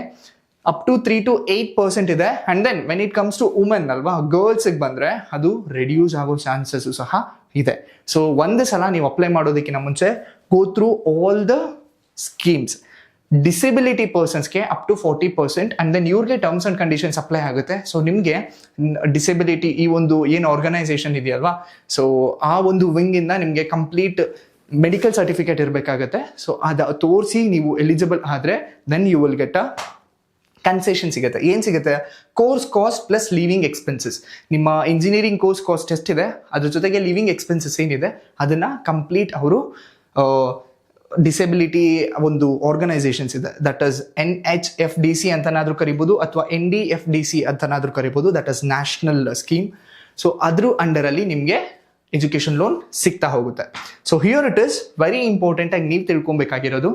ಅಪ್ ಟು 3 to 8% ಇದೆ. And then when it comes to women ಅಲ್ವಾ, ಗರ್ಲ್ಸ್ಗೆ ಬಂದರೆ ಅದು ರೆಡ್ಯೂಸ್ ಆಗೋ ಚಾನ್ಸಸ್ ಸಹ ಇದೆ. ಸೊ ಒಂದು ಸಲ ನೀವು ಅಪ್ಲೈ ಮಾಡೋದಕ್ಕಿಂತ ಮುಂಚೆ go through all the schemes. Disability ಪರ್ಸನ್ಸ್ಗೆ ಅಪ್ ಟು 40%. ಅಂಡ್ ದೆನ್ ಇವ್ರಿಗೆ ಟರ್ಮ್ಸ್ ಅಂಡ್ ಕಂಡೀಷನ್ಸ್ ಅಪ್ಲೈ ಆಗುತ್ತೆ. ಸೊ ನಿಮಗೆ ಡಿಸೆಬಿಲಿಟಿ ಈ ಒಂದು ಏನು ಆರ್ಗನೈಸೇಷನ್ ಇದೆಯಲ್ವಾ, ಸೊ ಆ ಒಂದು ವಿಂಗಿಂದ ನಿಮಗೆ ಕಂಪ್ಲೀಟ್ ಮೆಡಿಕಲ್ ಸರ್ಟಿಫಿಕೇಟ್ ಇರಬೇಕಾಗತ್ತೆ. ಸೊ ಅದು ತೋರಿಸಿ ನೀವು ಎಲಿಜಿಬಲ್ ಆದರೆ then you will get a concession ಸಿಗುತ್ತೆ. ಏನು ಸಿಗುತ್ತೆ? Course cost plus living expenses. ನಿಮ್ಮ ಇಂಜಿನಿಯರಿಂಗ್ ಕೋರ್ಸ್ ಕಾಸ್ಟ್ ಎಷ್ಟಿದೆ ಅದ್ರ ಜೊತೆಗೆ ಲಿವಿಂಗ್ ಎಕ್ಸ್ಪೆನ್ಸಸ್ ಏನಿದೆ ಅದನ್ನು ಕಂಪ್ಲೀಟ್ ಅವರು ಡಿಸೆಬಿಲಿಟಿ ಒಂದು ಆರ್ಗನೈಸೇಷನ್ಸ್ ಇದೆ, ದಟ್ ಇಸ್ NHFDC ಅಂತನಾದ್ರೂ ಕರಿಬೋದು ಅಥವಾ NDFDC ಅಂತನಾದ್ರೂ ಕರಿಬೋದು, that is national scheme. So ಅದ್ರ ಅಂಡರ್ ಅಲ್ಲಿ ನಿಮಗೆ ಎಜುಕೇಶನ್ ಲೋನ್ ಸಿಗ್ತಾ ಹೋಗುತ್ತೆ. So here it is very important ಆಗಿ ನೀವು ತಿಳ್ಕೊಬೇಕಾಗಿರೋದು,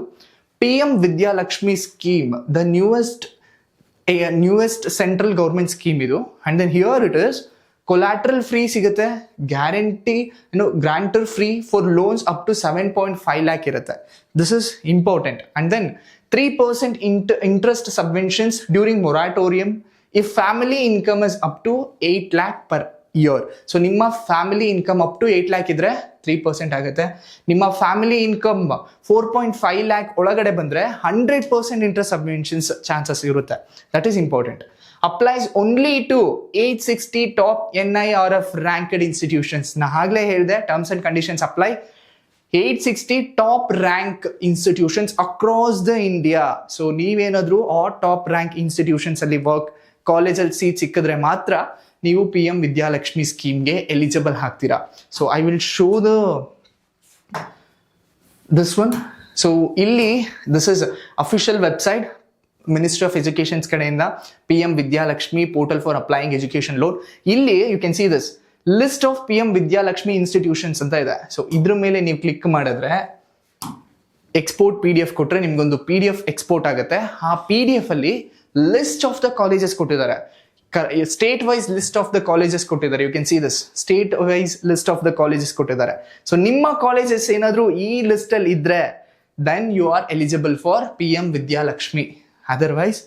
PM Vidyalakshmi scheme, the newest central government scheme ಇದು. And then here it is collateral free ಸಿಗುತ್ತೆ, guarantee guarantor free for loans up to 7.5 lakh ಇರುತ್ತೆ. This is important. And then 3% interest subventions during moratorium if family income is up to 8 lakh per year. So ನಿಮ್ಮ family income up to 8 lakh ಇದ್ರೆ 3% ಆಗುತ್ತೆ. ನಿಮ್ಮ family income 4.5 lakh ಒಳಗಡೆ ಬಂದ್ರೆ 100% interest ಸಬ್ವೆನ್ಷನ್ಸ್ chances ಇರುತ್ತೆ. That is important. Applies only to 860 top NIRF ranked institutions. ನಾ ಆಗ್ಲೇ ಹೇಳಿದೆ, terms and conditions apply. 860 top rank institutions across the India. So ನೀವೇನಾದ್ರೂ ಆ ಟಾಪ್ ರ್ಯಾಂಕ್ ಇನ್ಸ್ಟಿಟ್ಯೂಷನ್ಸ್ ಅಲ್ಲಿ ಕಾಲೇಜಲ್ಲಿ ಸೀಟ್ ಸಿಕ್ಕಿದ್ರೆ ಮಾತ್ರ ನೀವು PM ವಿದ್ಯಾಲಕ್ಷ್ಮಿ ಸ್ಕೀಮ್ಗೆ ಎಲಿಜಿಬಲ್ ಆಗ್ತೀರಾ. So I will show this one. So ಇಲ್ಲಿ this is official website ministry of education's ಕಡೆಯಿಂದ PM Vidyalakshmi portal for applying education loan. ಇಲ್ಲಿ you can see this list of PM Vidyalakshmi institutions ಅಂತ ಇದೆ. ಸೊ ಇದ್ರ ಮೇಲೆ ನೀವು ಕ್ಲಿಕ್ ಮಾಡಿದ್ರೆ ಎಕ್ಸ್ಪೋರ್ಟ್ PDF ಕೊಟ್ರೆ ನಿಮ್ಗೊಂದು PDF ಎಕ್ಸ್ಪೋರ್ಟ್ ಆಗುತ್ತೆ. ಆ PDF ಅಲ್ಲಿ ಲಿಸ್ಟ್ ಆಫ್ ದ ಕಾಲೇಜಸ್ ಕೊಟ್ಟಿದ್ದಾರೆ, state wise list of the colleges ಕೊಟ್ಟಿದ್ದಾರೆ. You can see this state wise list of the colleges ಕೊಟ್ಟಿದ್ದಾರೆ. ಸೊ ನಿಮ್ಮ ಕಾಲೇಜಸ್ ಏನಾದ್ರು ಈ ಲಿಸ್ಟ್ ಅಲ್ಲಿ ಇದ್ರೆ then you are eligible for PM Vidyalakshmi, otherwise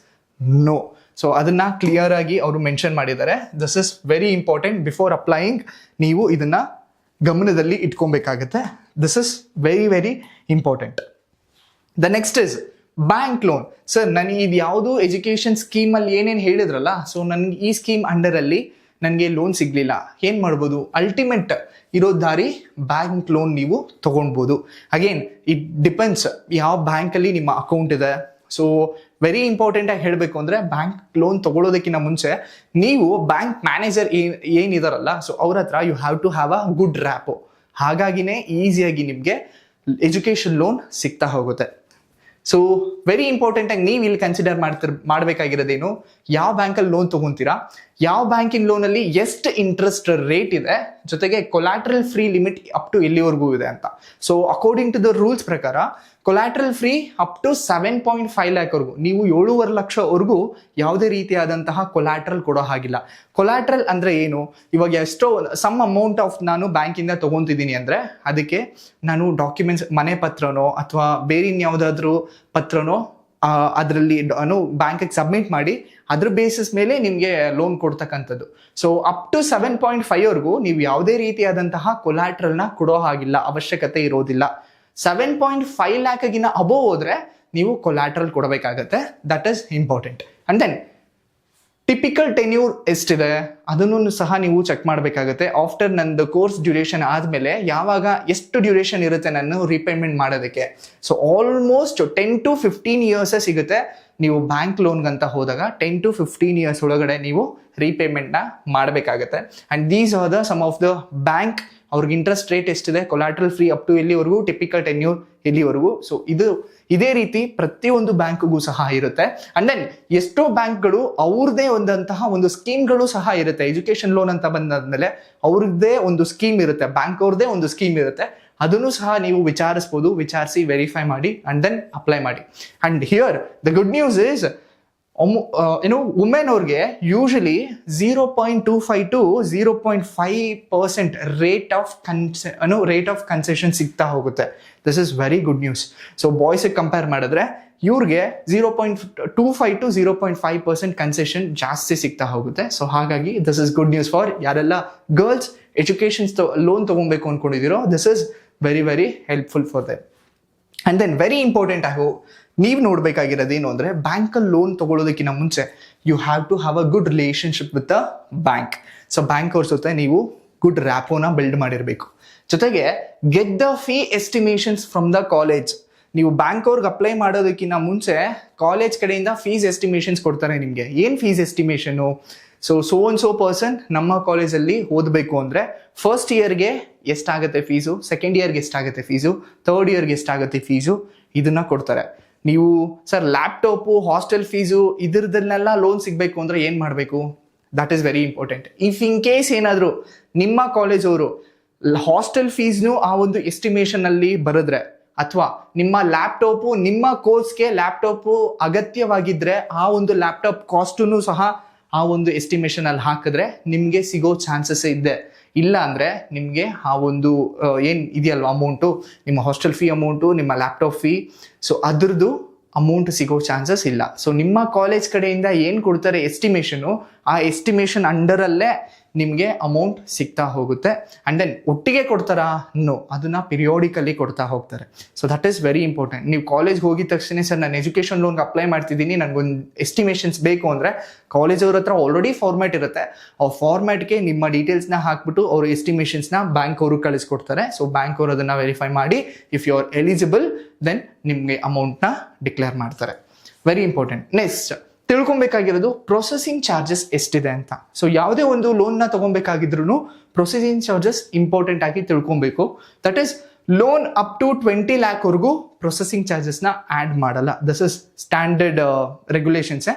no. So ಅದನ್ನ clear ಆಗಿ ಅವರು ಮೆನ್ಷನ್ ಮಾಡಿದ್ದಾರೆ. This is very important. Before applying ನೀವು ಇದನ್ನ ಗಮನದಲ್ಲಿ ಇಟ್ಕೊಬೇಕಾಗತ್ತೆ. This is very very important. The next is bank loan. Sir ನನಗೆ ಇದು ಯಾವುದು ಎಜುಕೇಶನ್ ಸ್ಕೀಮ್ ಅಲ್ಲಿ ಏನೇನು ಹೇಳಿದ್ರಲ್ಲ, ಸೊ ನನ್ಗೆ ಈ ಸ್ಕೀಮ್ ಅಂಡರ್ ಅಲ್ಲಿ ನನಗೆ ಲೋನ್ ಸಿಗ್ಲಿಲ್ಲ, ಏನ್ ಮಾಡ್ಬೋದು? ಅಲ್ಟಿಮೇಟ್ ಇರೋ ದಾರಿ ಬ್ಯಾಂಕ್ ಲೋನ್ ನೀವು ತಗೊಳ್ಬೋದು. ಅಗೇನ್ ಇಟ್ ಡಿಪೆಂಡ್ಸ್ ಯಾವ ಬ್ಯಾಂಕ್ ಅಲ್ಲಿ ನಿಮ್ಮ ಅಕೌಂಟ್ ಇದೆ. ಸೊ ವೆರಿ ಇಂಪಾರ್ಟೆಂಟ್ ಆಗಿ ಹೇಳಬೇಕು ಅಂದ್ರೆ, ಬ್ಯಾಂಕ್ ಲೋನ್ ತಗೊಳ್ಳೋದಕ್ಕಿಂತ ಮುಂಚೆ ನೀವು ಬ್ಯಾಂಕ್ ಮ್ಯಾನೇಜರ್ ಏನಿದಾರಲ್ಲ, ಸೊ ಅವ್ರ ಹತ್ರ you have to have a good rapport. ಹಾಗಾಗಿನೇ ಈಸಿಯಾಗಿ ನಿಮಗೆ ಎಜುಕೇಶನ್ ಲೋನ್ ಸಿಗ್ತಾ ಹೋಗುತ್ತೆ. ಸೊ ವೆರಿ ಇಂಪಾರ್ಟೆಂಟ್ ಆಗಿ ನೀವು ಇಲ್ಲಿ ಕನ್ಸಿಡರ್ ಮಾಡಬೇಕಾಗಿರೋದೇನು, ಯಾವ ಬ್ಯಾಂಕಲ್ಲಿ ಲೋನ್ ತಗೊಂತೀರಾ, ಯಾವ ಬ್ಯಾಂಕಿನ ಲೋನಲ್ಲಿ ಎಷ್ಟು ಇಂಟ್ರೆಸ್ಟ್ ರೇಟ್ ಇದೆ, ಜೊತೆಗೆ collateral free limit up to ಎಲ್ಲಿವರೆಗೂ ಇದೆ ಅಂತ. So according to the rules ಪ್ರಕಾರ collateral free up to 7.5 lakh ವರೆಗೂ, ನೀವು 7.5 ಲಕ್ಷವರೆಗೂ ಯಾವುದೇ ರೀತಿಯಾದಂತಹ ಕೊಲಾಟ್ರಲ್ ಕೊಡೋ ಹಾಗಿಲ್ಲ. ಕೊಲಾಟ್ರಲ್ ಅಂದ್ರೆ ಏನು? ಇವಾಗ ಎಷ್ಟೋ ಸಮ್ ಅಮೌಂಟ್ ಆಫ್ ನಾನು ಬ್ಯಾಂಕಿಂದ ತಗೊಂತಿದ್ದೀನಿ ಅಂದ್ರೆ ಅದಕ್ಕೆ ನಾನು ಡಾಕ್ಯುಮೆಂಟ್ಸ್, ಮನೆ ಪತ್ರನೋ ಅಥವಾ ಬೇರೆ ಇನ್ಯಾವುದಾದ್ರೂ ಪತ್ರನೋ ಅದರಲ್ಲಿ ಬ್ಯಾಂಕಿಗೆ ಸಬ್ಮಿಟ್ ಮಾಡಿ ಅದ್ರ ಬೇಸಿಸ್ ಮೇಲೆ ನಿಮಗೆ ಲೋನ್ ಕೊಡ್ತಕ್ಕಂಥದ್ದು. ಸೊ ಅಪ್ ಟು 7.5 ವರೆಗೂ ನೀವು ಯಾವುದೇ ರೀತಿಯಾದಂತಹ ಕೊಲಾಟ್ರಲ್ನ ಕೊಡೋ ಹಾಗಿಲ್ಲ, ಅವಶ್ಯಕತೆ ಇರೋದಿಲ್ಲ. 7.5 lakh ಅಬೋವ್ ಹೋದ್ರೆ ನೀವು ಕೊಲಾಟ್ರಲ್ ಕೊಡಬೇಕಾಗತ್ತೆ. That is important. And then typical tenure ಎಷ್ಟಿದೆ ಅದನ್ನು ಸಹ ನೀವು ಚೆಕ್ ಮಾಡಬೇಕಾಗುತ್ತೆ. ಆಫ್ಟರ್ ನಂದು ಕೋರ್ಸ್ ಡ್ಯೂರೇಷನ್ ಆದಮೇಲೆ ಯಾವಾಗ ಎಷ್ಟು ಡ್ಯೂರೇಷನ್ ಇರುತ್ತೆ ನಾನು ರೀಪೇಮೆಂಟ್ ಮಾಡೋದಕ್ಕೆ. ಸೊ ಆಲ್ಮೋಸ್ಟ್ 10 to 15 years ಸಿಗುತ್ತೆ. ನೀವು ಬ್ಯಾಂಕ್ ಲೋನ್ಗಂತ ಹೋದಾಗ 10 to 15 years ಒಳಗಡೆ ನೀವು ರೀಪೇಮೆಂಟ್ನ ಮಾಡಬೇಕಾಗತ್ತೆ. And these are the some of the bank, ಅವ್ರಿಗೆ ಇಂಟ್ರೆಸ್ಟ್ ರೇಟ್ ಎಷ್ಟಿದೆ, ಕೊಲಾಟ್ರಲ್ ಫ್ರೀ ಅಪ್ ಟು ಎಲ್ಲಿವರೆಗೂ, ಟಿಪಿಕಲ್ ಟೆನ್ಯೂರ್ ಎಲ್ಲಿವರೆಗೂ. ಸೊ ಇದೇ ರೀತಿ ಪ್ರತಿಯೊಂದು ಬ್ಯಾಂಕ್ಗೂ ಸಹ ಇರುತ್ತೆ. ಅಂಡ್ ದೆನ್ ಎಷ್ಟೋ ಬ್ಯಾಂಕ್ಗಳು ಅವ್ರದ್ದೇ ಒಂದು ಸ್ಕೀಮ್ಗಳು ಸಹ ಇರುತ್ತೆ. ಎಜುಕೇಶನ್ ಲೋನ್ ಅಂತ ಬಂದಾದ್ಮೇಲೆ ಅವ್ರದ್ದೇ ಒಂದು ಸ್ಕೀಮ್ ಇರುತ್ತೆ, ಬ್ಯಾಂಕ್ ಅವ್ರದ್ದೇ ಒಂದು ಸ್ಕೀಮ್ ಇರುತ್ತೆ. ಅದನ್ನು ಸಹ ನೀವು ವಿಚಾರಿಸ್ಬೋದು, ವಿಚಾರಿಸಿ ವೆರಿಫೈ ಮಾಡಿ ಅಂಡ್ ದೆನ್ ಅಪ್ಲೈ ಮಾಡಿ. And here the good news is women ಅವ್ರಿಗೆ usually 0.25 to 0.5% rate of concession ಸಿಗ್ತಾ ಹೋಗುತ್ತೆ. This is very good news. So ಬಾಯ್ಸಿಗೆ ಕಂಪೇರ್ ಮಾಡಿದ್ರೆ ಇವ್ರಿಗೆ 0.25 to 0.5% ಕನ್ಸೆಷನ್ ಜಾಸ್ತಿ ಸಿಗ್ತಾ ಹೋಗುತ್ತೆ. ಸೊ ಹಾಗಾಗಿ this is good news for ಯಾರೆಲ್ಲ ಗರ್ಲ್ಸ್ ಎಜುಕೇಶನ್ ಲೋನ್ ತಗೊಬೇಕು ಅನ್ಕೊಂಡಿದ್ದೀರೋ. This is very very helpful for them. And then very important ಆಗು ನೀವು ನೋಡ್ಬೇಕಾಗಿರೋದೇನು ಅಂದ್ರೆ, ಬ್ಯಾಂಕಲ್ಲಿ ಲೋನ್ ತಗೊಳ್ಳೋದಕ್ಕಿಂತ ಮುಂಚೆ you have to have a good relationship with the bank. So bank ಅವ್ರ ಜೊತೆ ನೀವು ಗುಡ್ ರ್ಯಾಪೋನ ಬಿಲ್ಡ್ ಮಾಡಿರಬೇಕು. ಜೊತೆಗೆ get the fee estimations from the college. ನೀವು ಬ್ಯಾಂಕ್ ಅವ್ರಿಗೆ ಅಪ್ಲೈ ಮಾಡೋದಕ್ಕಿಂತ ಮುಂಚೆ ಕಾಲೇಜ್ ಕಡೆಯಿಂದ ಫೀಸ್ ಎಸ್ಟಿಮೇಷನ್ಸ್ ಕೊಡ್ತಾರೆ ನಿಮಗೆ. ಏನು ಫೀಸ್ ಎಸ್ಟಿಮೇಷನು? ಸೋ ಪರ್ಸನ್ ನಮ್ಮ ಕಾಲೇಜಲ್ಲಿ ಓದಬೇಕು ಅಂದರೆ ಫಸ್ಟ್ ಇಯರ್ಗೆ ಎಷ್ಟಾಗುತ್ತೆ ಫೀಸು, ಸೆಕೆಂಡ್ ಇಯರ್ಗೆ ಎಷ್ಟಾಗುತ್ತೆ ಫೀಸು, ಥರ್ಡ್ ಇಯರ್ಗೆ ಎಷ್ಟಾಗುತ್ತೆ ಫೀಸು, ಇದನ್ನ ಕೊಡ್ತಾರೆ. ನೀವು ಸರ್ ಲ್ಯಾಪ್ಟಾಪು, ಹಾಸ್ಟೆಲ್ ಫೀಸು ಇದ್ರದನ್ನೆಲ್ಲ ಲೋನ್ ಸಿಗಬೇಕು ಅಂದರೆ ಏನು ಮಾಡಬೇಕು? That is very important. If in case ಏನಾದರೂ ನಿಮ್ಮ ಕಾಲೇಜ್ ಅವರು ಹಾಸ್ಟೆಲ್ ಫೀಸ್ನು ಆ ಒಂದು ಎಸ್ಟಿಮೇಷನ್ ಅಲ್ಲಿ ಬರೆದ್ರೆ, ಅಥವಾ ನಿಮ್ಮ ಲ್ಯಾಪ್ಟಾಪು, ನಿಮ್ಮ ಕೋರ್ಸ್ಗೆ ಲ್ಯಾಪ್ಟಾಪು ಅಗತ್ಯವಾಗಿದ್ರೆ ಆ ಒಂದು ಲ್ಯಾಪ್ಟಾಪ್ ಕಾಸ್ಟನ್ನು ಸಹ ಆ ಒಂದು ಎಸ್ಟಿಮೇಷನ್ ಅಲ್ಲಿ ಹಾಕಿದ್ರೆ ನಿಮಗೆ ಸಿಗೋ ಚಾನ್ಸಸ್ ಇದೆ. ಇಲ್ಲ ಅಂದರೆ ನಿಮಗೆ ಆ ಒಂದು ಏನು ಇದೆಯಲ್ವ ಅಮೌಂಟು, ನಿಮ್ಮ ಹಾಸ್ಟೆಲ್ ಫೀ ಅಮೌಂಟು, ನಿಮ್ಮ ಲ್ಯಾಪ್ಟಾಪ್ ಫೀ, ಸೊ ಅದ್ರದ್ದು ಅಮೌಂಟ್ ಸಿಗೋ ಚಾನ್ಸಸ್ ಇಲ್ಲ. ಸೊ ನಿಮ್ಮ ಕಾಲೇಜ್ ಕಡೆಯಿಂದ ಏನು ಕೊಡ್ತಾರೆ ಎಸ್ಟಿಮೇಷನು, ಆ ಎಸ್ಟಿಮೇಷನ್ ಅಂಡರಲ್ಲೇ ನಿಮಗೆ ಅಮೌಂಟ್ ಸಿಗ್ತಾ ಹೋಗುತ್ತೆ. ಆ್ಯಂಡ್ ದೆನ್ ಒಟ್ಟಿಗೆ ಕೊಡ್ತಾರಾ? ನೋ, ಅದನ್ನ ಪಿರಿಯೋಡಿಕಲಿ ಕೊಡ್ತಾ ಹೋಗ್ತಾರೆ. So that is very important. ನೀವು ಕಾಲೇಜ್ಗೆ ಹೋಗಿದ ತಕ್ಷಣ ಸರ್ ನಾನು ಎಜುಕೇಷನ್ ಲೋನ್ಗೆ ಅಪ್ಲೈ ಮಾಡ್ತಿದ್ದೀನಿ, ನನಗೊಂದು ಎಸ್ಟಿಮೇಷನ್ಸ್ ಬೇಕು ಅಂದರೆ ಕಾಲೇಜ್ ಅವ್ರ ಹತ್ರ ಆಲ್ರೆಡಿ ಫಾರ್ಮ್ಯಾಟ್ ಇರುತ್ತೆ. ಆ ಫಾರ್ಮ್ಯಾಟ್ಗೆ ನಿಮ್ಮ ಡೀಟೇಲ್ಸ್ನ ಹಾಕ್ಬಿಟ್ಟು ಅವರು ಎಸ್ಟಿಮೇಷನ್ಸ್ನ ಬ್ಯಾಂಕ್ ಅವರು ಕಳಿಸ್ಕೊಡ್ತಾರೆ. ಸೊ ಬ್ಯಾಂಕ್ ಅವರು ಅದನ್ನು ವೆರಿಫೈ ಮಾಡಿ if you are eligible then ನಿಮಗೆ ಅಮೌಂಟ್ನ ಡಿಕ್ಲೇರ್ ಮಾಡ್ತಾರೆ. Very important. ನೆಕ್ಸ್ಟ್ ತಿಳ್ಕೊಬೇಕಾಗಿರೋದು ಪ್ರೊಸೆಸಿಂಗ್ ಚಾರ್ಜಸ್ ಎಷ್ಟಿದೆ ಅಂತ. ಸೊ ಯಾವುದೇ ಒಂದು ಲೋನ್ನ ತಗೊಬೇಕಾಗಿದ್ರು ಪ್ರೊಸೆಸಿಂಗ್ ಚಾರ್ಜಸ್ ಇಂಪಾರ್ಟೆಂಟ್ ಆಗಿ ತಿಳ್ಕೊಬೇಕು. That is loan up to 20 lakhವರೆಗೂ ಪ್ರೊಸೆಸಿಂಗ್ ಚಾರ್ಜಸ್ನ ಆ್ಯಡ್ ಮಾಡಲ್ಲ. This is standard regulations.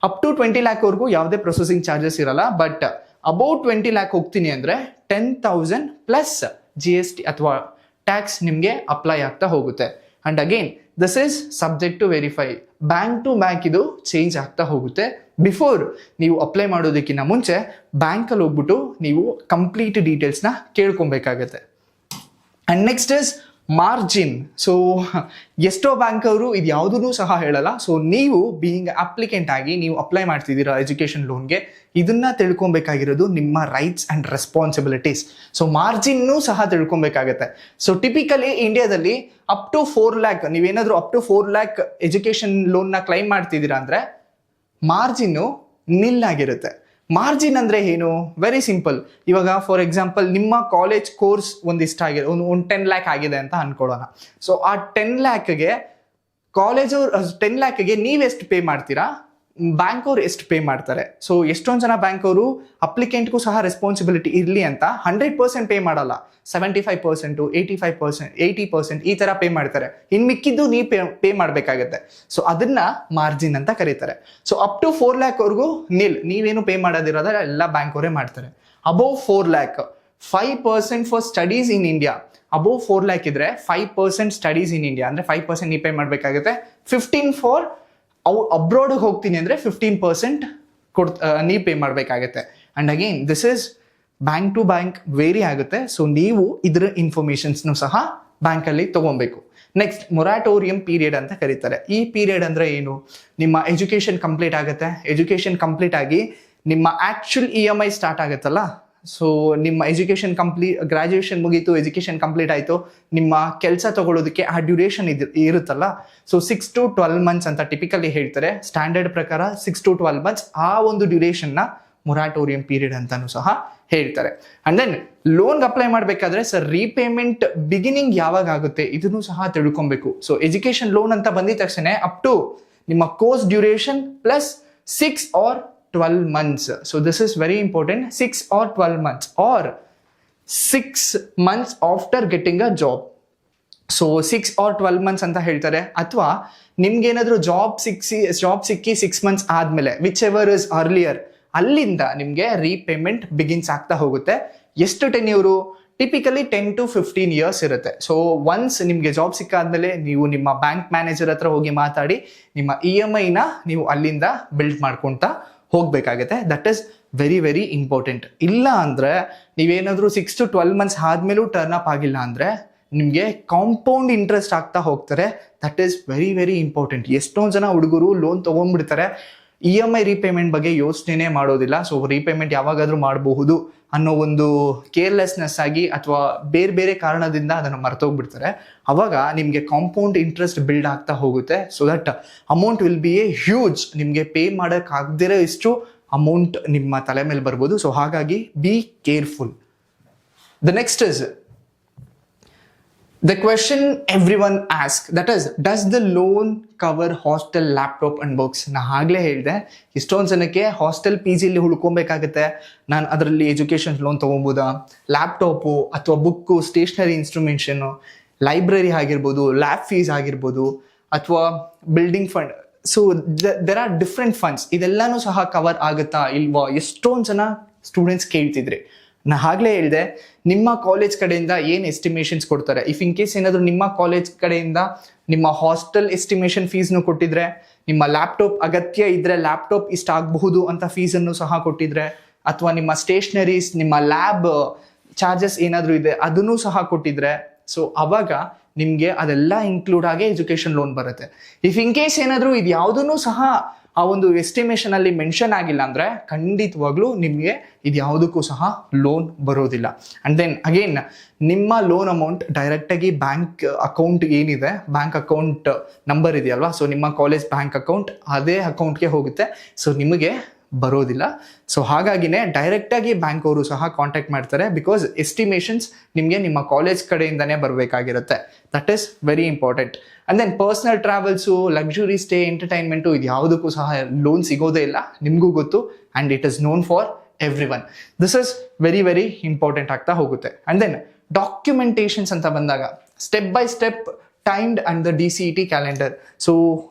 Up to 20 lakhವರೆಗೂ ಯಾವುದೇ ಪ್ರೊಸೆಸಿಂಗ್ ಚಾರ್ಜಸ್ ಇರಲ್ಲ. ಬಟ್ ಅಬೌಟ್ 20 lakh ಹೋಗ್ತೀನಿ ಅಂದರೆ 10,000 ಪ್ಲಸ್ GST ಅಥವಾ ಟ್ಯಾಕ್ಸ್ ನಿಮಗೆ ಅಪ್ಲೈ ಆಗ್ತಾ ಹೋಗುತ್ತೆ. And again this is subject to verify. Bank to bank ಇದು ಚೇಂಜ್ ಆಗ್ತಾ ಹೋಗುತ್ತೆ. ಬಿಫೋರ್ ನೀವು ಅಪ್ಲೈ ಮಾಡೋದಕ್ಕಿಂತ ಮುಂಚೆ ಬ್ಯಾಂಕಲ್ಲಿ ಹೋಗ್ಬಿಟ್ಟು ನೀವು ಕಂಪ್ಲೀಟ್ ಡೀಟೇಲ್ಸ್ನ ಕೇಳ್ಕೊಬೇಕಾಗತ್ತೆ. And next is margin. So ಎಷ್ಟೋ ಬ್ಯಾಂಕ್ ಅವರು ಇದು ಯಾವುದೂ ಸಹ ಹೇಳಲ್ಲ. ಸೊ ನೀವು ಬೀಯಿಂಗ್ ಅಪ್ಲಿಕೆಂಟ್ ಆಗಿ ನೀವು ಅಪ್ಲೈ ಮಾಡ್ತಿದ್ದೀರಾ ಎಜುಕೇಷನ್ ಲೋನ್ಗೆ, ಇದನ್ನ ತಿಳ್ಕೊಬೇಕಾಗಿರೋದು ನಿಮ್ಮ ರೈಟ್ಸ್ ಆ್ಯಂಡ್ ರೆಸ್ಪಾನ್ಸಿಬಿಲಿಟೀಸ್. ಸೊ ಮಾರ್ಜಿನ್ನೂ ಸಹ ತಿಳ್ಕೊಬೇಕಾಗತ್ತೆ. ಸೊ ಟಿಪಿಕಲಿ ಇಂಡಿಯಾದಲ್ಲಿ ಅಪ್ ಟು 4 lakh, ನೀವೇನಾದರೂ ಅಪ್ ಟು 4 lakh ಎಜುಕೇಷನ್ ಲೋನ್ನ ಕ್ಲೈಮ್ ಮಾಡ್ತಿದ್ದೀರಾ ಅಂದರೆ ಮಾರ್ಜಿನ್ನು ನಿಲ್ ಆಗಿರುತ್ತೆ. ಮಾರ್ಜಿನ್ ಅಂದರೆ ಏನು? Very simple. ಇವಾಗ ಫಾರ್ ಎಕ್ಸಾಂಪಲ್ ನಿಮ್ಮ ಕಾಲೇಜ್ ಕೋರ್ಸ್ ಒಂದಿಷ್ಟ ಆಗಿದೆ, ಒಂದು 10 lakh ಆಗಿದೆ ಅಂತ ಅನ್ಕೊಳ್ಳೋಣ. ಸೊ ಆ 10 lakhಗೆ ಕಾಲೇಜವ್ರು 10 lakhಗೆ ನೀವೆಷ್ಟು ಪೇ ಮಾಡ್ತೀರಾ, ಬ್ಯಾಂಕ್ ಅವ್ರು ಎಷ್ಟು ಪೇ ಮಾಡ್ತಾರೆ. ಸೊ ಎಷ್ಟೊಂದು ಜನ ಬ್ಯಾಂಕ್ ಅವರು ಅಪ್ಲಿಕೆಂಟ್ಗೂ ಸಹ ರೆಸ್ಪಾನ್ಸಿಬಿಲಿಟಿ ಇರಲಿ ಅಂತ 100% ಪೇ ಮಾಡಲ್ಲ. 75%, 85%, 80% ಈ ಥರ ಪೇ ಮಾಡ್ತಾರೆ. ಇನ್ನು ಮಿಕ್ಕಿದ್ದು ನೀವು ಪೇ ಮಾಡಬೇಕಾಗತ್ತೆ. ಸೊ ಅದನ್ನ ಮಾರ್ಜಿನ್ ಅಂತ ಕರೀತಾರೆ. ಸೊ ಅಪ್ ಟು 4 lakhವರೆಗೂ ನಿಲ್, ನೀವೇನು ಪೇ ಮಾಡೋದಿರೋದ್ರೆ ಎಲ್ಲ ಬ್ಯಾಂಕ್ ಅವರೇ ಮಾಡ್ತಾರೆ. Above 4 lakh 5% for studies in India. Above 4 lakh ಇದ್ರೆ 5% ಸ್ಟಡೀಸ್ ಇನ್ ಇಂಡಿಯಾ ಅಂದರೆ 5% ನೀವು ಪೇ ಮಾಡಬೇಕಾಗುತ್ತೆ. 15 ಫಾರ್ ಅಬ್ರಾಡ್ಗೆ ಹೋಗ್ತೀನಿ ಅಂದರೆ 15% ನೀವು ಪೇ ಮಾಡಬೇಕಾಗತ್ತೆ. And again this is bank to bank vary ಆಗುತ್ತೆ. ಸೊ ನೀವು ಇದರ ಇನ್ಫಾರ್ಮೇಷನ್ಸ್ನು ಸಹ ಬ್ಯಾಂಕಲ್ಲಿ ತೊಗೊಬೇಕು. ನೆಕ್ಸ್ಟ್ ಮೊರಾಟೋರಿಯಂ ಪೀರಿಯಡ್ ಅಂತ ಕರೀತಾರೆ. ಈ ಪೀರಿಯಡ್ ಅಂದರೆ ಏನು? ನಿಮ್ಮ ಎಜುಕೇಷನ್ ಕಂಪ್ಲೀಟ್ ಆಗುತ್ತೆ. ಎಜುಕೇಷನ್ ಕಂಪ್ಲೀಟ್ ಆಗಿ ನಿಮ್ಮ ಆ್ಯಕ್ಚುಲ್ EMI ಸ್ಟಾರ್ಟ್ ಆಗುತ್ತಲ್ಲ. ಸೊ ನಿಮ್ಮ ಎಜುಕೇಷನ್ ಗ್ರಾಜ್ಯುಯೇಷನ್ ಮುಗೀತು, ಎಜುಕೇಷನ್ ಕಂಪ್ಲೀಟ್ ಆಯಿತು, ನಿಮ್ಮ ಕೆಲಸ ತಗೊಳ್ಳೋದಕ್ಕೆ ಆ ಡ್ಯೂರೇಷನ್ ಇರುತ್ತಲ್ಲ. ಸೊ 6 to 12 months ಅಂತ ಟಿಪಿಕಲಿ ಹೇಳ್ತಾರೆ. ಸ್ಟ್ಯಾಂಡರ್ಡ್ ಪ್ರಕಾರ 6 to 12 months ಆ ಒಂದು ಡ್ಯೂರೇಷನ್ನ ಮೊರಾಟೋರಿಯಂ ಪೀರಿಯಡ್ ಅಂತಾನು ಸಹ ಹೇಳ್ತಾರೆ. ಆ್ಯಂಡ್ ದೆನ್ ಲೋನ್ಗೆ ಅಪ್ಲೈ ಮಾಡಬೇಕಾದ್ರೆ ಸರ್ ರೀಪೇಮೆಂಟ್ ಬಿಗಿನಿಂಗ್ ಯಾವಾಗ ಆಗುತ್ತೆ ಇದನ್ನು ಸಹ ತಿಳ್ಕೊಬೇಕು. ಸೊ ಎಜುಕೇಷನ್ ಲೋನ್ ಅಂತ ಬಂದಿದ ತಕ್ಷಣ ಅಪ್ ಟು ನಿಮ್ಮ course duration plus 6 or 12 months. So this is very important. 6 or 12 months or 6 months after getting a job. So 6 or 12 months ಅಂತ ಹೇಳ್ತಾರೆ. ಅಥವಾ ನಿಮ್ಗೇನಾದರೂ ಜಾಬ್ ಸಿಕ್ಕಿ 6 months ಆದಮೇಲೆ ವಿಚ್ ಎವರ್ ಇಸ್ ಅರ್ಲಿಯರ್, ಅಲ್ಲಿಂದ ನಿಮಗೆ ರೀಪೇಮೆಂಟ್ ಬಿಗಿನ್ಸ್ ಆಗ್ತಾ ಹೋಗುತ್ತೆ. ಎಷ್ಟು ಟೆನ್ಯೂರು? ಟಿಪಿಕಲಿ 10 to 15 years ಇರುತ್ತೆ. ಸೊ ಒನ್ಸ್ ನಿಮಗೆ ಜಾಬ್ ಸಿಕ್ಕಾದ್ಮೇಲೆ ನೀವು ನಿಮ್ಮ ಬ್ಯಾಂಕ್ ಮ್ಯಾನೇಜರ್ ಹತ್ರ ಹೋಗಿ ಮಾತಾಡಿ ನಿಮ್ಮ EMIನ ನೀವು ಅಲ್ಲಿಂದ ಬಿಲ್ಡ್ ಮಾಡ್ಕೊಳ್ತಾ ಹೋಗಬೇಕಾಗತ್ತೆ. That is very very important. ಇಲ್ಲ ಅಂದರೆ ನೀವೇನಾದರೂ 6 to 12 months ಆದಮೇಲೂ ಟರ್ನ್ ಅಪ್ ಆಗಿಲ್ಲ ಅಂದರೆ ನಿಮಗೆ ಕಾಂಪೌಂಡ್ ಇಂಟ್ರೆಸ್ಟ್ ಆಗ್ತಾ ಹೋಗ್ತಾರೆ. That is very very important. ಎಷ್ಟೊಂದು ಜನ ಹುಡುಗರು ಲೋನ್ ತೊಗೊಂಡ್ಬಿಡ್ತಾರೆ, EMI ರೀಪೇಮೆಂಟ್ ಬಗ್ಗೆ ಯೋಚನೆ ಮಾಡೋದಿಲ್ಲ. ಸೊ ರೀಪೇಮೆಂಟ್ ಯಾವಾಗಾದರೂ ಮಾಡಬಹುದು ಅನ್ನೋ ಒಂದು ಕೇರ್ಲೆಸ್ನೆಸ್ ಆಗಿ ಅಥವಾ ಬೇರೆ ಬೇರೆ ಕಾರಣದಿಂದ ಅದನ್ನು ಮರ್ತೋಗ್ಬಿಡ್ತಾರೆ. ಅವಾಗ ನಿಮಗೆ ಕಾಂಪೌಂಡ್ ಇಂಟ್ರೆಸ್ಟ್ ಬಿಲ್ಡ್ ಆಗ್ತಾ ಹೋಗುತ್ತೆ. So that amount will be A huge. ನಿಮಗೆ ಪೇ ಮಾಡೋಕ್ಕಾಗದಿರೋ ಇಷ್ಟು ಅಮೌಂಟ್ ನಿಮ್ಮ ತಲೆ ಮೇಲೆ ಬರ್ಬೋದು. ಸೊ ಹಾಗಾಗಿ be careful. The next is The question everyone asks, that is, does the loan cover hostel laptop and books? ನಾ ಆಗ್ಲೇ ಹೇಳಿದೆ, ಇಷ್ಟೊಂದು ಜನಕ್ಕೆ ಹಾಸ್ಟೆಲ್ ಪಿ ಜಿಲಿ ಉಳ್ಕೊಬೇಕಾಗತ್ತೆ, ನಾನು ಅದರಲ್ಲಿ ಎಜುಕೇಷನ್ ಲೋನ್ ತೊಗೊಬೋದಾ, ಲ್ಯಾಪ್ಟಾಪು ಅಥವಾ ಬುಕ್ಕು, ಸ್ಟೇಷನರಿ ಇನ್ಸ್ಟ್ರೂಮೆಂಟೇಷನು, ಲೈಬ್ರರಿ ಆಗಿರ್ಬೋದು, ಲ್ಯಾಬ್ ಫೀಸ್ ಆಗಿರ್ಬೋದು, ಅಥವಾ building fund. So there are different funds. ಇದೆಲ್ಲನೂ ಸಹ ಕವರ್ ಆಗುತ್ತಾ ಇಲ್ವಾ ಎಷ್ಟೊಂದು ಜನ ಸ್ಟೂಡೆಂಟ್ಸ್ ಕೇಳ್ತಿದ್ರಿ. ನಾ ಆಗ್ಲೇ ಹೇಳಿದೆ, ನಿಮ್ಮ ಕಾಲೇಜ್ ಕಡೆಯಿಂದ ಏನು ಎಸ್ಟಿಮೇಷನ್ಸ್ ಕೊಡ್ತಾರೆ, ಇಫ್ ಇನ್ ಕೇಸ್ ಏನಾದರೂ ನಿಮ್ಮ ಕಾಲೇಜ್ ಕಡೆಯಿಂದ ನಿಮ್ಮ ಹಾಸ್ಟೆಲ್ ಎಸ್ಟಿಮೇಷನ್ ಫೀಸ್ನು ಕೊಟ್ಟಿದ್ರೆ, ನಿಮ್ಮ ಲ್ಯಾಪ್ಟಾಪ್ ಅಗತ್ಯ ಇದ್ರೆ ಲ್ಯಾಪ್ಟಾಪ್ ಇಷ್ಟ ಆಗಬಹುದು ಅಂತ ಫೀಸನ್ನು ಸಹ ಕೊಟ್ಟಿದ್ರೆ, ಅಥವಾ ನಿಮ್ಮ ಸ್ಟೇಷನರೀಸ್, ನಿಮ್ಮ ಲ್ಯಾಬ್ ಚಾರ್ಜಸ್ ಏನಾದರೂ ಇದೆ ಅದನ್ನು ಸಹ ಕೊಟ್ಟಿದ್ರೆ, ಸೊ ಅವಾಗ ನಿಮಗೆ ಅದೆಲ್ಲ ಇನ್ಕ್ಲೂಡ್ ಆಗಿ ಎಜುಕೇಷನ್ ಲೋನ್ ಬರುತ್ತೆ. ಇಫ್ ಇನ್ ಕೇಸ್ ಏನಾದರೂ ಇದು ಯಾವುದೂ ಸಹ ಆ ಒಂದು ಎಸ್ಟಿಮೇಷನ್ ಅಲ್ಲಿ ಮೆನ್ಷನ್ ಆಗಿಲ್ಲ ಅಂದ್ರೆ ಖಂಡಿತವಾಗ್ಲೂ ನಿಮಗೆ ಇದು ಯಾವುದಕ್ಕೂ ಸಹ ಲೋನ್ ಬರೋದಿಲ್ಲ. ಅಂಡ್ ದೆನ್ ಅಗೇನ್, ನಿಮ್ಮ ಲೋನ್ ಅಮೌಂಟ್ ಡೈರೆಕ್ಟ್ ಆಗಿ ಬ್ಯಾಂಕ್ ಅಕೌಂಟ್ ಏನಿದೆ, ಬ್ಯಾಂಕ್ ಅಕೌಂಟ್ ನಂಬರ್ ಇದೆಯಲ್ವಾ, ಸೊ ನಿಮ್ಮ ಕಾಲೇಜ್ ಬ್ಯಾಂಕ್ ಅಕೌಂಟ್ ಅದೇ ಅಕೌಂಟ್ಗೆ ಹೋಗುತ್ತೆ. ಸೊ ನಿಮಗೆ ಬರೋದಿಲ್ಲ. ಸೊ ಹಾಗಾಗಿನೇ ಡೈರೆಕ್ಟ್ ಆಗಿ ಬ್ಯಾಂಕ್ ಅವರು ಸಹ ಕಾಂಟ್ಯಾಕ್ಟ್ ಮಾಡ್ತಾರೆ, ಬಿಕಾಸ್ ಎಸ್ಟಿಮೇಷನ್ಸ್ ನಿಮಗೆ ನಿಮ್ಮ ಕಾಲೇಜ್ ಕಡೆಯಿಂದನೇ ಬರಬೇಕಾಗಿರುತ್ತೆ. That is very important. And then personal travels, luxury stay, entertainment, ಇದು ಯಾವುದಕ್ಕೂ ಸಹ ಲೋನ್ ಸಿಗೋದೇ ಇಲ್ಲ, ನಿಮಗೂ ಗೊತ್ತು. And it is known for everyone. This is very very important ಆಗ್ತಾ ಹೋಗುತ್ತೆ. ಆ್ಯಂಡ್ ದೆನ್ ಡಾಕ್ಯುಮೆಂಟೇಷನ್ಸ್ ಅಂತ ಬಂದಾಗ, step by step timed and the DCET calendar. So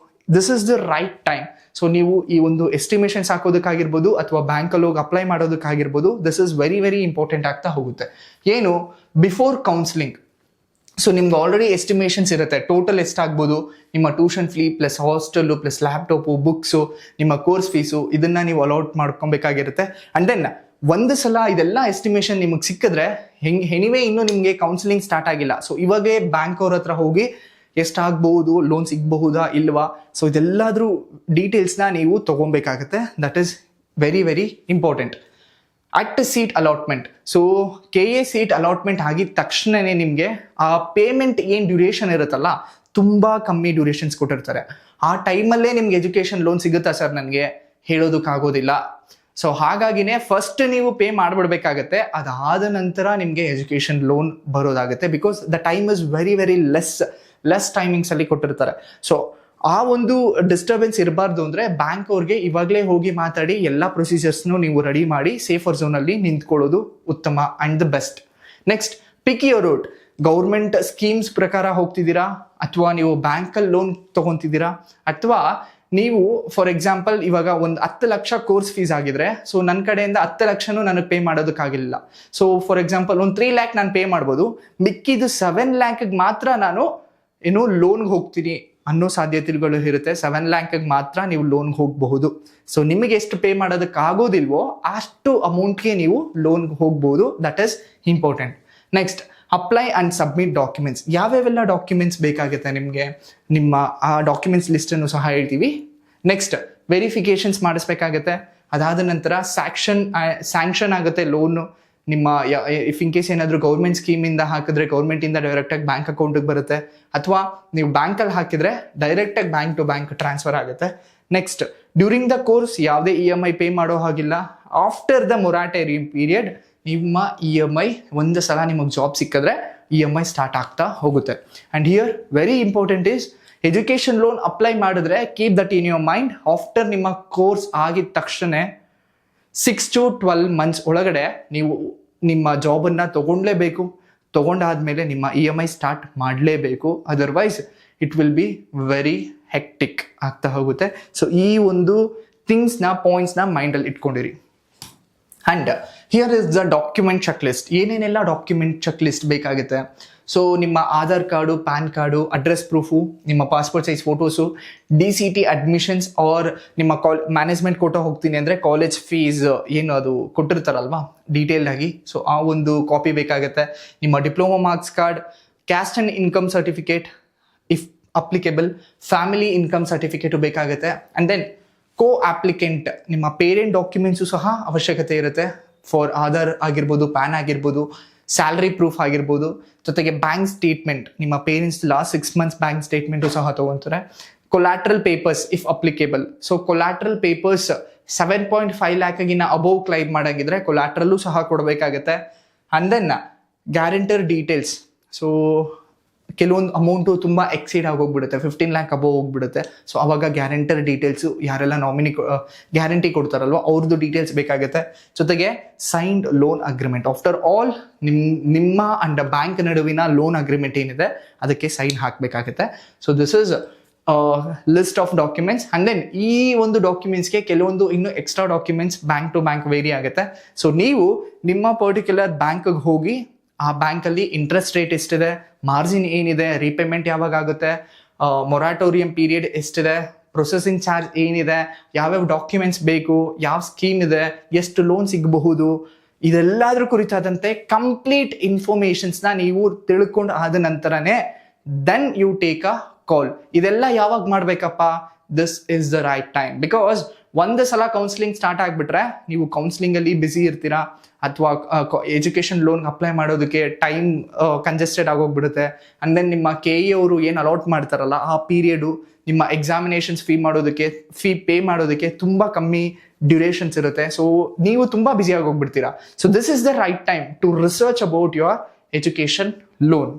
this is the right time. So ನೀವು ಈ ಒಂದು ಎಸ್ಟಿಮೇಷನ್ಸ್ ಹಾಕೋದಕ್ಕಾಗಿರ್ಬೋದು ಅಥವಾ ಬ್ಯಾಂಕಲ್ಲಿ ಹೋಗಿ apply ಮಾಡೋದಕ್ಕಾಗಿರ್ಬೋದು, this is very very important ಆಗ್ತಾ ಹೋಗುತ್ತೆ. ಏನು, ಬಿಫೋರ್ ಕೌನ್ಸಿಲಿಂಗ್. ಸೊ ನಿಮ್ಗೆ ಆಲ್ರೆಡಿ ಎಸ್ಟಿಮೇಷನ್ಸ್ ಇರುತ್ತೆ, ಟೋಟಲ್ ಎಷ್ಟಾಗ್ಬೋದು, ನಿಮ್ಮ tuition fee plus hostel plus laptop, books, ನಿಮ್ಮ ಕೋರ್ಸ್ ಫೀಸು, ಇದನ್ನ ನೀವು ಅಲೌಟ್ ಮಾಡ್ಕೊಬೇಕಾಗಿರುತ್ತೆ. ಅಂಡ್ ದೆನ್ ಒಂದು ಸಲ ಇದೆಲ್ಲ ಎಸ್ಟಿಮೇಷನ್ ನಿಮಗೆ ಸಿಕ್ಕಿದ್ರೆ, ಎನಿವೇ ಇನ್ನೂ ನಿಮಗೆ ಕೌನ್ಸಿಲಿಂಗ್ ಸ್ಟಾರ್ಟ್ ಆಗಿಲ್ಲ, ಸೊ ಇವಾಗೇ ಬ್ಯಾಂಕ್ ಅವ್ರ ಹತ್ರ ಹೋಗಿ ಎಷ್ಟಾಗಬಹುದು, ಲೋನ್ ಸಿಗಬಹುದಾ ಇಲ್ವಾ, ಸೊ ಇದೆಲ್ಲಾದ್ರೂ ಡೀಟೇಲ್ಸ್ನ ನೀವು ತಗೊಬೇಕಾಗತ್ತೆ. That is very very important. At seat allotment. So KA seat allotment ಆಗಿದ ತಕ್ಷಣನೇ ನಿಮಗೆ ಆ ಪೇಮೆಂಟ್ ಏನು ಡ್ಯೂರೇಷನ್ ಇರುತ್ತಲ್ಲ, ತುಂಬ ಕಮ್ಮಿ ಡ್ಯೂರೇಷನ್ಸ್ ಕೊಟ್ಟಿರ್ತಾರೆ. ಆ ಟೈಮಲ್ಲೇ ನಿಮ್ಗೆ ಎಜುಕೇಷನ್ ಲೋನ್ ಸಿಗುತ್ತಾ ಸರ್ ನನಗೆ ಹೇಳೋದಕ್ಕಾಗೋದಿಲ್ಲ. ಸೊ ಹಾಗಾಗಿನೇ ಫಸ್ಟ್ ನೀವು ಪೇ ಮಾಡಿಬಿಡ್ಬೇಕಾಗತ್ತೆ, ಅದಾದ ನಂತರ ನಿಮಗೆ ಎಜುಕೇಷನ್ ಲೋನ್ ಬರೋದಾಗುತ್ತೆ. Because the time is very very less timings ಅಲ್ಲಿ ಕೊಟ್ಟಿರ್ತಾರೆ. ಸೊ ಆ ಒಂದು ಡಿಸ್ಟರ್ಬೆನ್ಸ್ ಇರಬಾರ್ದು ಅಂದರೆ ಬ್ಯಾಂಕ್ ಅವ್ರಿಗೆ ಇವಾಗಲೇ ಹೋಗಿ ಮಾತಾಡಿ ಎಲ್ಲ ಪ್ರೊಸೀಜರ್ಸ್ನು ನೀವು ರೆಡಿ ಮಾಡಿ ಸೇಫರ್ ಝೋನಲ್ಲಿ ನಿಂತ್ಕೊಳ್ಳೋದು ಉತ್ತಮ and the best. Next, pick your route. Government schemes ಪ್ರಕಾರ ಹೋಗ್ತಿದ್ದೀರಾ, ಅಥವಾ ನೀವು ಬ್ಯಾಂಕಲ್ಲಿ ಲೋನ್ ತೊಗೊತಿದ್ದೀರಾ, ಅಥವಾ ನೀವು ಫಾರ್ ಎಕ್ಸಾಂಪಲ್ ಇವಾಗ ಒಂದು 10 ಲಕ್ಷ ಕೋರ್ಸ್ ಫೀಸ್ ಆಗಿದ್ರೆ, ಸೊ ನನ್ನ ಕಡೆಯಿಂದ 10 ಲಕ್ಷನೂ ನನಗೆ ಪೇ ಮಾಡೋದಕ್ಕಾಗಿಲ್ಲ. ಸೊ ಫಾರ್ ಎಕ್ಸಾಂಪಲ್ ಒಂದು 3 ಲ್ಯಾಕ್ ನಾನು ಪೇ ಮಾಡ್ಬೋದು, ಮಿಕ್ಕಿದ್ದು 7 ಲ್ಯಾಕ್ಗೆ ಮಾತ್ರ ನಾನು ಏನು ಲೋನ್ಗೆ ಹೋಗ್ತೀನಿ ಅನ್ನೋ ಸಾಧ್ಯತೆಗಳು ಇರುತ್ತೆ. 7 ಲ್ಯಾಕ್ಗೆ ಮಾತ್ರ ನೀವು ಲೋನ್ಗೆ ಹೋಗಬಹುದು. ಸೊ ನಿಮಗೆ ಎಷ್ಟು ಪೇ ಮಾಡೋದಕ್ಕಾಗೋದಿಲ್ವೋ ಅಷ್ಟು ಅಮೌಂಟ್ಗೆ ನೀವು ಲೋನ್ಗೆ ಹೋಗ್ಬೋದು. That is important. Next, apply and submit documents. ಯಾವ್ಯಾವೆಲ್ಲ ಡಾಕ್ಯುಮೆಂಟ್ಸ್ ಬೇಕಾಗುತ್ತೆ ನಿಮಗೆ, ನಿಮ್ಮ ಆ ಡಾಕ್ಯುಮೆಂಟ್ಸ್ ಲಿಸ್ಟನ್ನು ಸಹ ಹೇಳ್ತೀವಿ. ನೆಕ್ಸ್ಟ್, ವೆರಿಫಿಕೇಷನ್ಸ್ ಮಾಡಿಸ್ಬೇಕಾಗತ್ತೆ. ಅದಾದ ನಂತರ ಸ್ಯಾಂಕ್ಷನ್ ಆಗುತ್ತೆ ಲೋನು. ನಿಮ್ಮ ಇಫ್ ಇನ್ ಕೇಸ್ ಏನಾದರೂ ಗೌರ್ಮೆಂಟ್ ಸ್ಕೀಮಿಂದ ಹಾಕಿದ್ರೆ ಗೌರ್ಮೆಂಟಿಂದ ಡೈರೆಕ್ಟಾಗಿ ಬ್ಯಾಂಕ್ ಅಕೌಂಟಿಗೆ ಬರುತ್ತೆ, ಅಥವಾ ನೀವು ಬ್ಯಾಂಕಲ್ಲಿ ಹಾಕಿದ್ರೆ ಡೈರೆಕ್ಟಾಗಿ ಬ್ಯಾಂಕ್ ಟು ಬ್ಯಾಂಕ್ ಟ್ರಾನ್ಸ್ಫರ್ ಆಗುತ್ತೆ. ನೆಕ್ಸ್ಟ್, ಡ್ಯೂರಿಂಗ್ ದ ಕೋರ್ಸ್ ಯಾವುದೇ EMI ಪೇ ಮಾಡೋ ಹಾಗಿಲ್ಲ. ಆಫ್ಟರ್ ದ ಮೊರಾಟೋರಿಯಂ ಪೀರಿಯಡ್ ನಿಮ್ಮ EMI ಒಂದು ಸಲ ನಿಮಗೆ ಜಾಬ್ ಸಿಕ್ಕಿದ್ರೆ EMI ಸ್ಟಾರ್ಟ್ ಆಗ್ತಾ ಹೋಗುತ್ತೆ. And here very important is, education loan apply ಮಾಡಿದ್ರೆ keep that in your mind, after ನಿಮ್ಮ ಕೋರ್ಸ್ ಆಗಿದ ತಕ್ಷಣ 6 to 12 months ಒಳಗಡೆ ನೀವು ನಿಮ್ಮ ಜಾಬನ್ನು ತಗೊಳ್ಳೇಬೇಕು. ತಗೊಂಡಾದ್ಮೇಲೆ ನಿಮ್ಮ EMI ಸ್ಟಾರ್ಟ್ ಮಾಡಲೇಬೇಕು, otherwise it will be very hectic ಆಗ್ತಾ ಹೋಗುತ್ತೆ. ಸೊ ಈ ಒಂದು ಪಾಯಿಂಟ್ಸ್ನ ಮೈಂಡಲ್ಲಿ ಇಟ್ಕೊಂಡಿರಿ. And here is the document check list. ಏನೇನೆಲ್ಲ ಡಾಕ್ಯುಮೆಂಟ್ ಚೆಕ್ ಲಿಸ್ಟ್ ಬೇಕಾಗುತ್ತೆ. ಸೊ ನಿಮ್ಮ Aadhaar card, PAN card, address proof, ನಿಮ್ಮ passport size photos, DCET admissions or ನಿಮ್ಮ ಮ್ಯಾನೇಜ್ಮೆಂಟ್ ಕೋಟಾ ಹೋಗ್ತೀನಿ ಅಂದರೆ ಕಾಲೇಜ್ ಫೀಸ್ ಏನು ಅದು ಕೊಟ್ಟಿರ್ತಾರಲ್ವಾ ಡೀಟೇಲ್ಡ್ ಆಗಿ, ಸೊ ಆ ಒಂದು ಕಾಪಿ ಬೇಕಾಗುತ್ತೆ. ನಿಮ್ಮ diploma marks card, caste and income certificate if applicable, family income certificate ಬೇಕಾಗುತ್ತೆ. ಆ್ಯಂಡ್ ದೆನ್ ಅಪ್ಲಿಕೆಂಟ್ ನಿಮ್ಮ ಪೇರೆಂಟ್ ಡಾಕ್ಯುಮೆಂಟ್ಸು ಸಹ ಅವಶ್ಯಕತೆ ಇರುತ್ತೆ. ಫಾರ್ ಆಧಾರ್ ಆಗಿರ್ಬೋದು, ಪ್ಯಾನ್ ಆಗಿರ್ಬೋದು, ಸ್ಯಾಲ್ರಿ ಪ್ರೂಫ್ ಆಗಿರ್ಬೋದು, ಜೊತೆಗೆ ಬ್ಯಾಂಕ್ ಸ್ಟೇಟ್ಮೆಂಟ್, ನಿಮ್ಮ parents last 6 months bank statement ಸಹ ತೊಗೊತಾರೆ. Collateral papers if applicable. So collateral papers 7.5 ಲ್ಯಾಕ್ಗಿನ ಅಬೋವ್ ಕ್ಲೈಮ್ ಮಾಡಂಗಿದ್ರೆ ಕೊಲಾಟ್ರಲ್ಲೂ ಸಹ ಕೊಡಬೇಕಾಗತ್ತೆ. And then guarantor details. So ಕೆಲವೊಂದು ಅಮೌಂಟು ತುಂಬ ಎಕ್ಸೀಡ್ ಆಗೋಗ್ಬಿಡುತ್ತೆ, 15 ಲ್ಯಾಕ್ ಅಬೋವ್ ಹೋಗ್ಬಿಡುತ್ತೆ. ಸೊ ಅವಾಗ ಗ್ಯಾರಂಟರ್ ಡೀಟೇಲ್ಸು, ಯಾರೆಲ್ಲ ನಾಮಿನಿ ಗ್ಯಾರಂಟಿ ಕೊಡ್ತಾರಲ್ವ ಅವ್ರದ್ದು ಡೀಟೇಲ್ಸ್ ಬೇಕಾಗುತ್ತೆ. ಜೊತೆಗೆ signed loan agreement. After all ನಿಮ್ಮ ಅಂಡ್ ಬ್ಯಾಂಕ್ ನಡುವಿನ ಲೋನ್ ಅಗ್ರಿಮೆಂಟ್ ಏನಿದೆ ಅದಕ್ಕೆ ಸೈನ್ ಹಾಕಬೇಕಾಗುತ್ತೆ. So this is list of documents. And then ಈ ಒಂದು ಡಾಕ್ಯುಮೆಂಟ್ಸ್ಗೆ ಕೆಲವೊಂದು ಇನ್ನು extra documents bank to bank vary ಆಗುತ್ತೆ. ಸೊ ನೀವು ನಿಮ್ಮ ಪರ್ಟಿಕ್ಯುಲರ್ ಬ್ಯಾಂಕ್ಗೆ ಹೋಗಿ ಆ ಬ್ಯಾಂಕಲ್ಲಿ ಇಂಟ್ರೆಸ್ಟ್ ರೇಟ್ ಎಷ್ಟಿದೆ, ಮಾರ್ಜಿನ್ ಏನಿದೆ, ರೀಪೇಮೆಂಟ್ ಯಾವಾಗ ಆಗುತ್ತೆ, ಮೊರಾಟೋರಿಯಂ ಪೀರಿಯಡ್ ಎಷ್ಟಿದೆ, ಪ್ರೊಸೆಸಿಂಗ್ ಚಾರ್ಜ್ ಏನಿದೆ, ಯಾವ್ಯಾವ ಡಾಕ್ಯುಮೆಂಟ್ಸ್ ಬೇಕು, ಯಾವ ಸ್ಕೀಮ್ ಇದೆ, ಎಷ್ಟು ಲೋನ್ ಸಿಗಬಹುದು, ಇದೆಲ್ಲದ್ರ ಕುರಿತಾದಂತೆ ಕಂಪ್ಲೀಟ್ ಇನ್ಫಾರ್ಮೇಶನ್ಸ್ನ ನೀವು ತಿಳ್ಕೊಂಡು ಆದ ನಂತರನೇ ದೆನ್ ಯು ಟೇಕ್ ಅ ಕಾಲ್. ಇದೆಲ್ಲ ಯಾವಾಗ ಮಾಡ್ಬೇಕಪ್ಪ? This is the right time. Because ಒಂದು ಸಲ ಕೌನ್ಸಿಲಿಂಗ್ ಸ್ಟಾರ್ಟ್ ಆಗಿಬಿಟ್ರೆ ನೀವು ಕೌನ್ಸಿಲಿಂಗಲ್ಲಿ ಬ್ಯುಸಿ ಇರ್ತೀರಾ, ಅಥವಾ ಎಜುಕೇಷನ್ ಲೋನ್ ಅಪ್ಲೈ ಮಾಡೋದಕ್ಕೆ ಟೈಮ್ ಕಂಜೆಸ್ಟೆಡ್ ಆಗೋಗ್ಬಿಡುತ್ತೆ. ಅಂಡ್ ದೆನ್ ನಿಮ್ಮ KE ಅವರು ಏನು ಅಲಾಟ್ ಮಾಡ್ತಾರಲ್ಲ ಆ ಪೀರಿಯಡು ನಿಮ್ಮ ಎಕ್ಸಾಮಿನೇಷನ್ಸ್ ಫೀ ಪೇ ಮಾಡೋದಕ್ಕೆ ತುಂಬ ಕಮ್ಮಿ ಡ್ಯೂರೇಷನ್ಸ್ ಇರುತ್ತೆ. ಸೊ ನೀವು ತುಂಬ ಬ್ಯುಸಿ ಆಗೋಗ್ಬಿಡ್ತೀರಾ. So this is the right time to research about your education loan.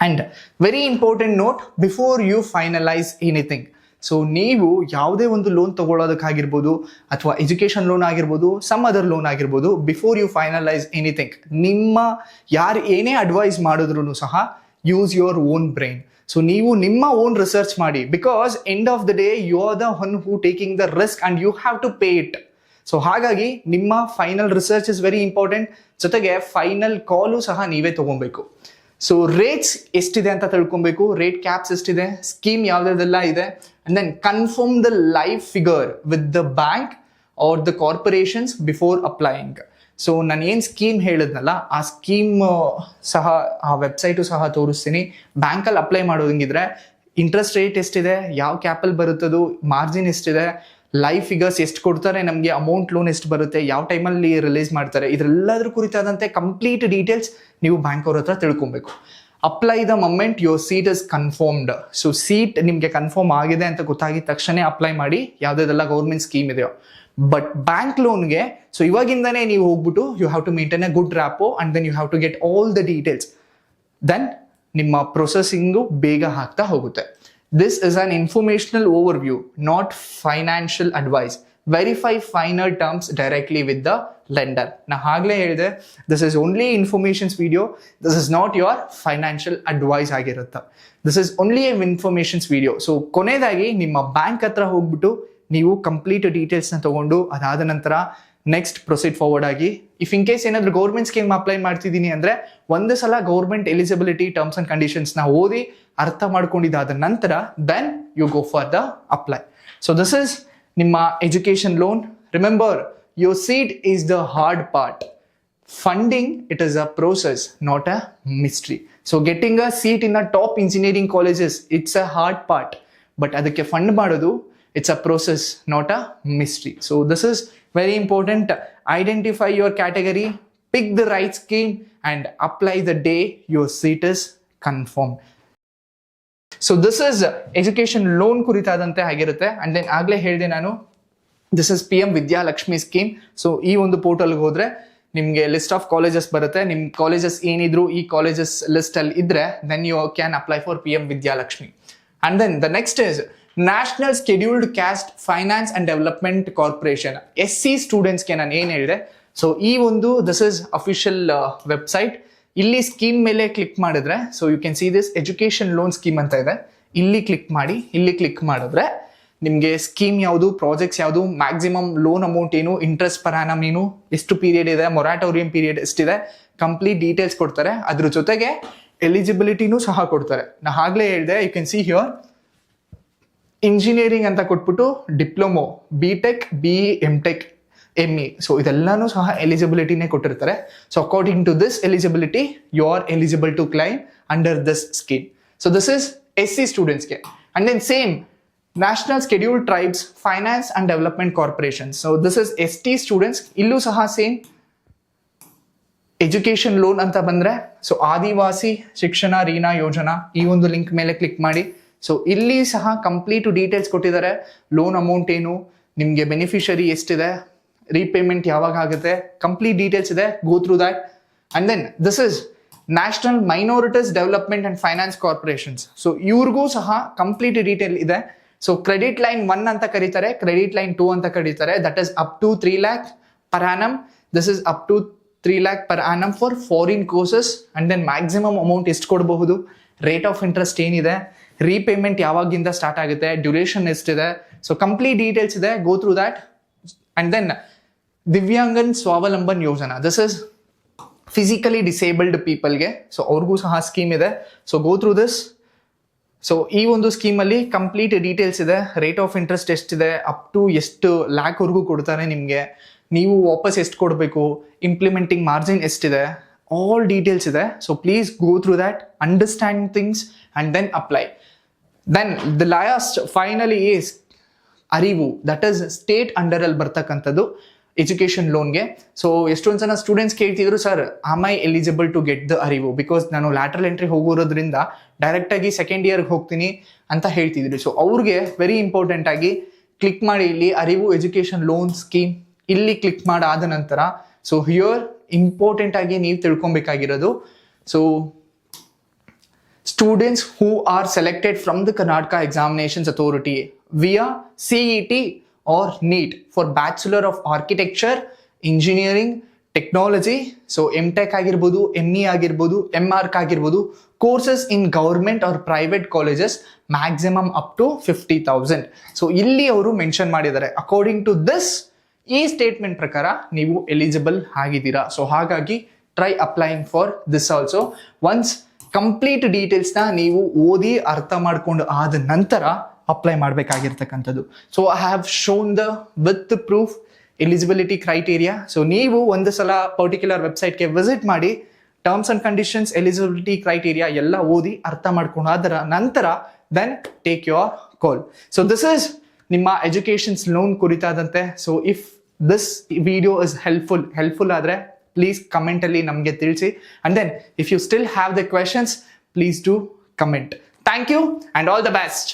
And very important note before you finalise anything. So ನೀವು ಯಾವುದೇ ಒಂದು ಲೋನ್ ತಗೊಳ್ಳೋದಕ್ಕಾಗಿರ್ಬೋದು, ಅಥವಾ ಎಜುಕೇಷನ್ ಲೋನ್ ಆಗಿರ್ಬೋದು, ಸಮ್ ಅದರ್ ಲೋನ್ ಆಗಿರ್ಬೋದು, ಬಿಫೋರ್ ಯು ಫೈನಲೈಸ್ ಎನಿಥಿಂಗ್, ನಿಮ್ಮ ಯಾರು ಏನೇ ಅಡ್ವೈಸ್ ಮಾಡಿದ್ರು ಸಹ use your own brain. So ನೀವು ನಿಮ್ಮ ಓನ್ ರಿಸರ್ಚ್ ಮಾಡಿ. Because end of the day you are the one who taking the risk and you have to pay it. So ಹಾಗಾಗಿ ನಿಮ್ಮ final research is very important. ಜೊತೆಗೆ final call ಸಹ ನೀವೇ ತಗೊಬೇಕು. So rates ಎಷ್ಟಿದೆ ಅಂತ ತಿಳ್ಕೊಬೇಕು, ರೇಟ್ ಕ್ಯಾಪ್ಸ್ ಎಷ್ಟಿದೆ, ಸ್ಕೀಮ್ ಯಾವುದೆಲ್ಲ ಇದೆ, and then confirm the live figure with the bank or the corporations before applying. So ನಾನು ಏನು ಸ್ಕೀಮ್ ಹೇಳಿದ್ನಲ್ಲ ಆ ಸ್ಕೀಮ್ ಸಹ ಆ ವೆಬ್ಸೈಟು ಸಹ ತೋರಿಸ್ತೀನಿ. ಬ್ಯಾಂಕಲ್ಲಿ ಅಪ್ಲೈ ಮಾಡೋದಂಗಿದ್ರೆ ಇಂಟ್ರೆಸ್ಟ್ ರೇಟ್ ಎಷ್ಟಿದೆ, ಯಾವ ಕ್ಯಾಪಲ್ಲಿ ಬರುತ್ತದು, ಮಾರ್ಜಿನ್ ಎಷ್ಟಿದೆ, ಲೈವ್ ಫಿಗರ್ಸ್ ಎಷ್ಟು ಕೊಡ್ತಾರೆ, ನಮಗೆ ಅಮೌಂಟ್ ಲೋನ್ ಎಷ್ಟು ಬರುತ್ತೆ, ಯಾವ ಟೈಮಲ್ಲಿ ರಿಲೀಸ್ ಮಾಡ್ತಾರೆ, ಇದೆಲ್ಲದ್ರ ಕುರಿತಾದಂತೆ ಕಂಪ್ಲೀಟ್ ಡೀಟೇಲ್ಸ್ ನೀವು ಬ್ಯಾಂಕ್ ಅವ್ರ ಹತ್ರ ತಿಳ್ಕೊಬೇಕು. Apply the moment your seat is confirmed. So seat ನಿಮಗೆ ಕನ್ಫರ್ಮ್ ಆಗಿದೆ ಅಂತ ಗೊತ್ತಾಗಿದ ತಕ್ಷಣ ಅಪ್ಲೈ ಮಾಡಿ, ಯಾವುದೆಲ್ಲ ಗೌರ್ಮೆಂಟ್ ಸ್ಕೀಮ್ ಇದೆಯೋ. ಬಟ್ ಬ್ಯಾಂಕ್ ಲೋನ್ಗೆ ಸೊ ಇವಾಗಿಂದನೇ ನೀವು ಹೋಗ್ಬಿಟ್ಟು you have to maintain a good rapport and then you have to get all the details. Then ನಿಮ್ಮ ಪ್ರೊಸೆಸಿಂಗು ಬೇಗ ಆಗ್ತಾ ಹೋಗುತ್ತೆ. This is an informational overview, not financial advice. Verify final terms directly with the lender. Na hagle helide, this is only informations video. This is not your financial advice agirutta. This is only an informations video. So konedagi nimma bank hatra hogbittu ನೀವು complete ಡೀಟೇಲ್ಸ್ನ ತಗೊಂಡು ಅದಾದ ನಂತರ next proceed forward ಆಗಿ. If in case ಏನಾದರೂ government scheme apply ಮಾಡ್ತಿದ್ದೀನಿ ಅಂದರೆ ಒಂದು ಸಲ ಗೌರ್ಮೆಂಟ್ ಎಲಿಜಿಬಿಲಿಟಿ ಟರ್ಮ್ಸ್ ಅಂಡ್ ಕಂಡೀಷನ್ಸ್ನ ಓದಿ ಅರ್ಥ ಮಾಡ್ಕೊಂಡಿದ್ದಾದ ನಂತರ then you go for the apply. So this is ನಿಮ್ಮ education loan. Remember, your seat is the hard part. Funding, it is a process, not a mystery. So getting a seat in the top engineering colleges, it's a hard part. But ಅದಕ್ಕೆ fund ಮಾಡೋದು, it's a process, not a mystery. So this is very important. Identify your category, pick the right scheme and apply the day your seat is confirmed. So this is education loan ಕುರಿತಾದಂತೆ ಆಗಿರುತ್ತೆ. And then ಆಗಲೇ ಹೇಳಿದೆ ನಾನು, this is PM Vidya Lakshmi scheme. So ಈ ಒಂದು ಪೋರ್ಟಲ್ಗೆ ಹೋದ್ರೆ ನಿಮಗೆ list of colleges ಬರುತ್ತೆ. ನಿಮ್ಮ ಕಾಲೇಜಸ್ ಏನಿದ್ರು ಈ ಕಾಲೇಜಸ್ ಲಿಸ್ಟ್ ಅಲ್ಲಿ ಇದ್ರೆ then you can apply for PM Vidya Lakshmi. And then the next is national scheduled caste finance and development corporation. SC ಸ್ಟೂಡೆಂಟ್ಸ್ಗೆ ನಾನು ಏನು ಹೇಳಿದೆ, ಸೊ ಈ ಒಂದು ದಿಸ್ ಇಸ್ ಅಫಿಷಿಯಲ್ ವೆಬ್ಸೈಟ್. ಇಲ್ಲಿ ಸ್ಕೀಮ್ ಮೇಲೆ ಕ್ಲಿಕ್ ಮಾಡಿದ್ರೆ so you can see this education loan scheme ಅಂತ ಇದೆ. ಇಲ್ಲಿ ಕ್ಲಿಕ್ ಮಾಡಿ, ಇಲ್ಲಿ ಕ್ಲಿಕ್ ಮಾಡಿದ್ರೆ ನಿಮಗೆ ಸ್ಕೀಮ್ ಯಾವುದು, ಪ್ರಾಜೆಕ್ಟ್ಸ್ ಯಾವುದು, ಮ್ಯಾಕ್ಸಿಮಮ್ ಲೋನ್ ಅಮೌಂಟ್ ಏನು, ಇಂಟ್ರೆಸ್ಟ್ ಪರ್ ಆನಮ್ ಏನು, ಎಷ್ಟು ಪೀರಿಯಡ್ ಇದೆ, ಮೊರಾಟೋರಿಯಂ ಪೀರಿಯಡ್ ಎಷ್ಟಿದೆ, ಕಂಪ್ಲೀಟ್ ಡೀಟೇಲ್ಸ್ ಕೊಡ್ತಾರೆ. ಅದ್ರ ಜೊತೆಗೆ ಎಲಿಜಿಬಿಲಿಟಿನೂ ಸಹ ಕೊಡ್ತಾರೆ. ನಾ ಆಗಲೇ ಹೇಳಿದೆ, you can see here engineering ಅಂತ ಕೊಟ್ಬಿಟ್ಟು diploma, BTech, BE, MTech, ME. So ಇದೆಲ್ಲಾನು ಸಹ ಎಲಿಜಿಬಿಲಿಟಿನೇ ಕೊಟ್ಟಿರ್ತಾರೆ. So according to this eligibility you are eligible to claim under this scheme. So this is SC ಸ್ಟೂಡೆಂಟ್ಸ್ಗೆ. And then same national scheduled tribes finance and development corporation. So this is ST students. ಇಲ್ಲೂ ಸಹ same education loan ಅಂತ ಬಂದ್ರೆ so ಆದಿವಾಸಿ ಶಿಕ್ಷಣ ರೀನಾ ಯೋಜನಾ ಈ ಒಂದು link ಮೇಲೆ click ಮಾಡಿ. ಸೊ ಇಲ್ಲಿ ಸಹ ಕಂಪ್ಲೀಟ್ ಡೀಟೇಲ್ಸ್ ಕೊಟ್ಟಿದ್ದಾರೆ. ಲೋನ್ ಅಮೌಂಟ್ ಏನು, ನಿಮಗೆ ಬೆನಿಫಿಷರಿ ಎಷ್ಟಿದೆ, ರೀಪೇಮೆಂಟ್ ಯಾವಾಗ ಆಗುತ್ತೆ, ಕಂಪ್ಲೀಟ್ ಡೀಟೇಲ್ಸ್ ಇದೆ. Go through that. And then this is national minorities development and finance corporations. So ಇವ್ರಿಗೂ ಸಹ ಕಂಪ್ಲೀಟ್ ಡೀಟೇಲ್ ಇದೆ. ಸೊ ಕ್ರೆಡಿಟ್ ಲೈನ್ 1 ಅಂತ ಕರೀತಾರೆ, ಕ್ರೆಡಿಟ್ ಲೈನ್ 2 ಅಂತ ಕರೀತಾರೆ. That is up to 3 lakh per annum. This is up to 3 lakh per annum for foreign courses. And then maximum amount ಎಷ್ಟು ಕೊಡಬಹುದು, rate of interest ಏನಿದೆ, repayment ಯಾವಾಗಿಂದ start ಆಗುತ್ತೆ, duration ಎಷ್ಟಿದೆ. ಸೊ ಕಂಪ್ಲೀಟ್ ಡೀಟೇಲ್ಸ್ ಇದೆ, go through that. And then Divyangan Swavalamban Yojana, this is physically disabled ಪೀಪಲ್ಗೆ. So ಅವ್ರಿಗೂ ಸಹ ಸ್ಕೀಮ್ ಇದೆ. So go through this. So ಈ ಒಂದು ಸ್ಕೀಮಲ್ಲಿ ಕಂಪ್ಲೀಟ್ ಡೀಟೇಲ್ಸ್ ಇದೆ, ರೇಟ್ ಆಫ್ ಇಂಟ್ರೆಸ್ಟ್ ಎಷ್ಟಿದೆ, ಅಪ್ ಟು ಎಷ್ಟು ಲ್ಯಾಕ್ವರೆಗೂ ಕೊಡ್ತಾರೆ ನಿಮಗೆ, ನೀವು ವಾಪಸ್ ಎಷ್ಟು ಕೊಡಬೇಕು, ಇಂಪ್ಲಿಮೆಂಟಿಂಗ್ ಮಾರ್ಜಿನ್ ಎಷ್ಟಿದೆ, ಆಲ್ ಡೀಟೇಲ್ಸ್ ಇದೆ. So please go through that, understand things and then apply. Then the last finally is Arivu, that is state ಅಂಡರಲ್ಲಿ ಬರ್ತಕ್ಕಂಥದ್ದು ಎಜುಕೇಷನ್ ಲೋನ್ಗೆ. ಸೊ ಎಷ್ಟೊಂದು ಜನ ಸ್ಟೂಡೆಂಟ್ಸ್ ಕೇಳ್ತಿದ್ರು, sir am I eligible to get the Arivu, because ನಾನು lateral entry ಹೋಗಿರೋದ್ರಿಂದ ಡೈರೆಕ್ಟಾಗಿ second ಇಯರ್ಗೆ ಹೋಗ್ತೀನಿ ಅಂತ ಹೇಳ್ತಿದ್ರು. ಸೊ ಅವ್ರಿಗೆ ವೆರಿ ಇಂಪಾರ್ಟೆಂಟ್ ಆಗಿ ಕ್ಲಿಕ್ ಮಾಡಿ ಇಲ್ಲಿ ಅರಿವು ಎಜುಕೇಷನ್ ಲೋನ್ ಸ್ಕೀಮ್, ಇಲ್ಲಿ ಕ್ಲಿಕ್ ಮಾಡಾದ ನಂತರ ಸೊ ಹಿಯರ್ ಇಂಪಾರ್ಟೆಂಟ್ ಆಗಿ ನೀವು ತಿಳ್ಕೊಬೇಕಾಗಿರೋದು, so students who are selected from the Karnataka Examinations Authority via CET or NEET for Bachelor of Architecture, Engineering, Technology, so MTech ಆಗಿರ್ಬೋದು, ME ಆಗಿರ್ಬೋದು, MArch ಆಗಿರ್ಬೋದು, courses in government or private colleges, maximum up to 50,000. So ಇಲ್ಲಿ ಅವರು mention ಮಾಡಿದ್ದಾರೆ, according to this ಈ statement ಪ್ರಕಾರ ನೀವು eligible ಆಗಿದ್ದೀರಾ. ಸೊ ಹಾಗಾಗಿ try applying for this also. Once complete ಡೀಟೇಲ್ಸ್ನ ನೀವು ಓದಿ ಅರ್ಥ ಮಾಡ್ಕೊಂಡು ಆದ ನಂತರ ಅಪ್ಲೈ ಮಾಡಬೇಕಾಗಿರ್ತಕ್ಕಂಥದ್ದು. So I have shown the with proof eligibility criteria. So ನೀವು ಒಂದು ಸಲ ಪರ್ಟಿಕ್ಯುಲರ್ ವೆಬ್ಸೈಟ್ಗೆ ವಿಸಿಟ್ ಮಾಡಿ terms and conditions, eligibility criteria ಎಲ್ಲ ಓದಿ ಅರ್ಥ ಮಾಡ್ಕೊಂಡು ಅದರ ನಂತರ then take your call. So this is ನಿಮ್ಮ ಎಜುಕೇಷನ್ಸ್ ಲೋನ್ ಕುರಿತಾದಂತೆ. So if this video is helpful ಆದರೆ ಪ್ಲೀಸ್ ಕಮೆಂಟಲ್ಲಿ ನಮಗೆ ತಿಳಿಸಿ. And then if you still have the questions, please do comment. Thank you and all the best.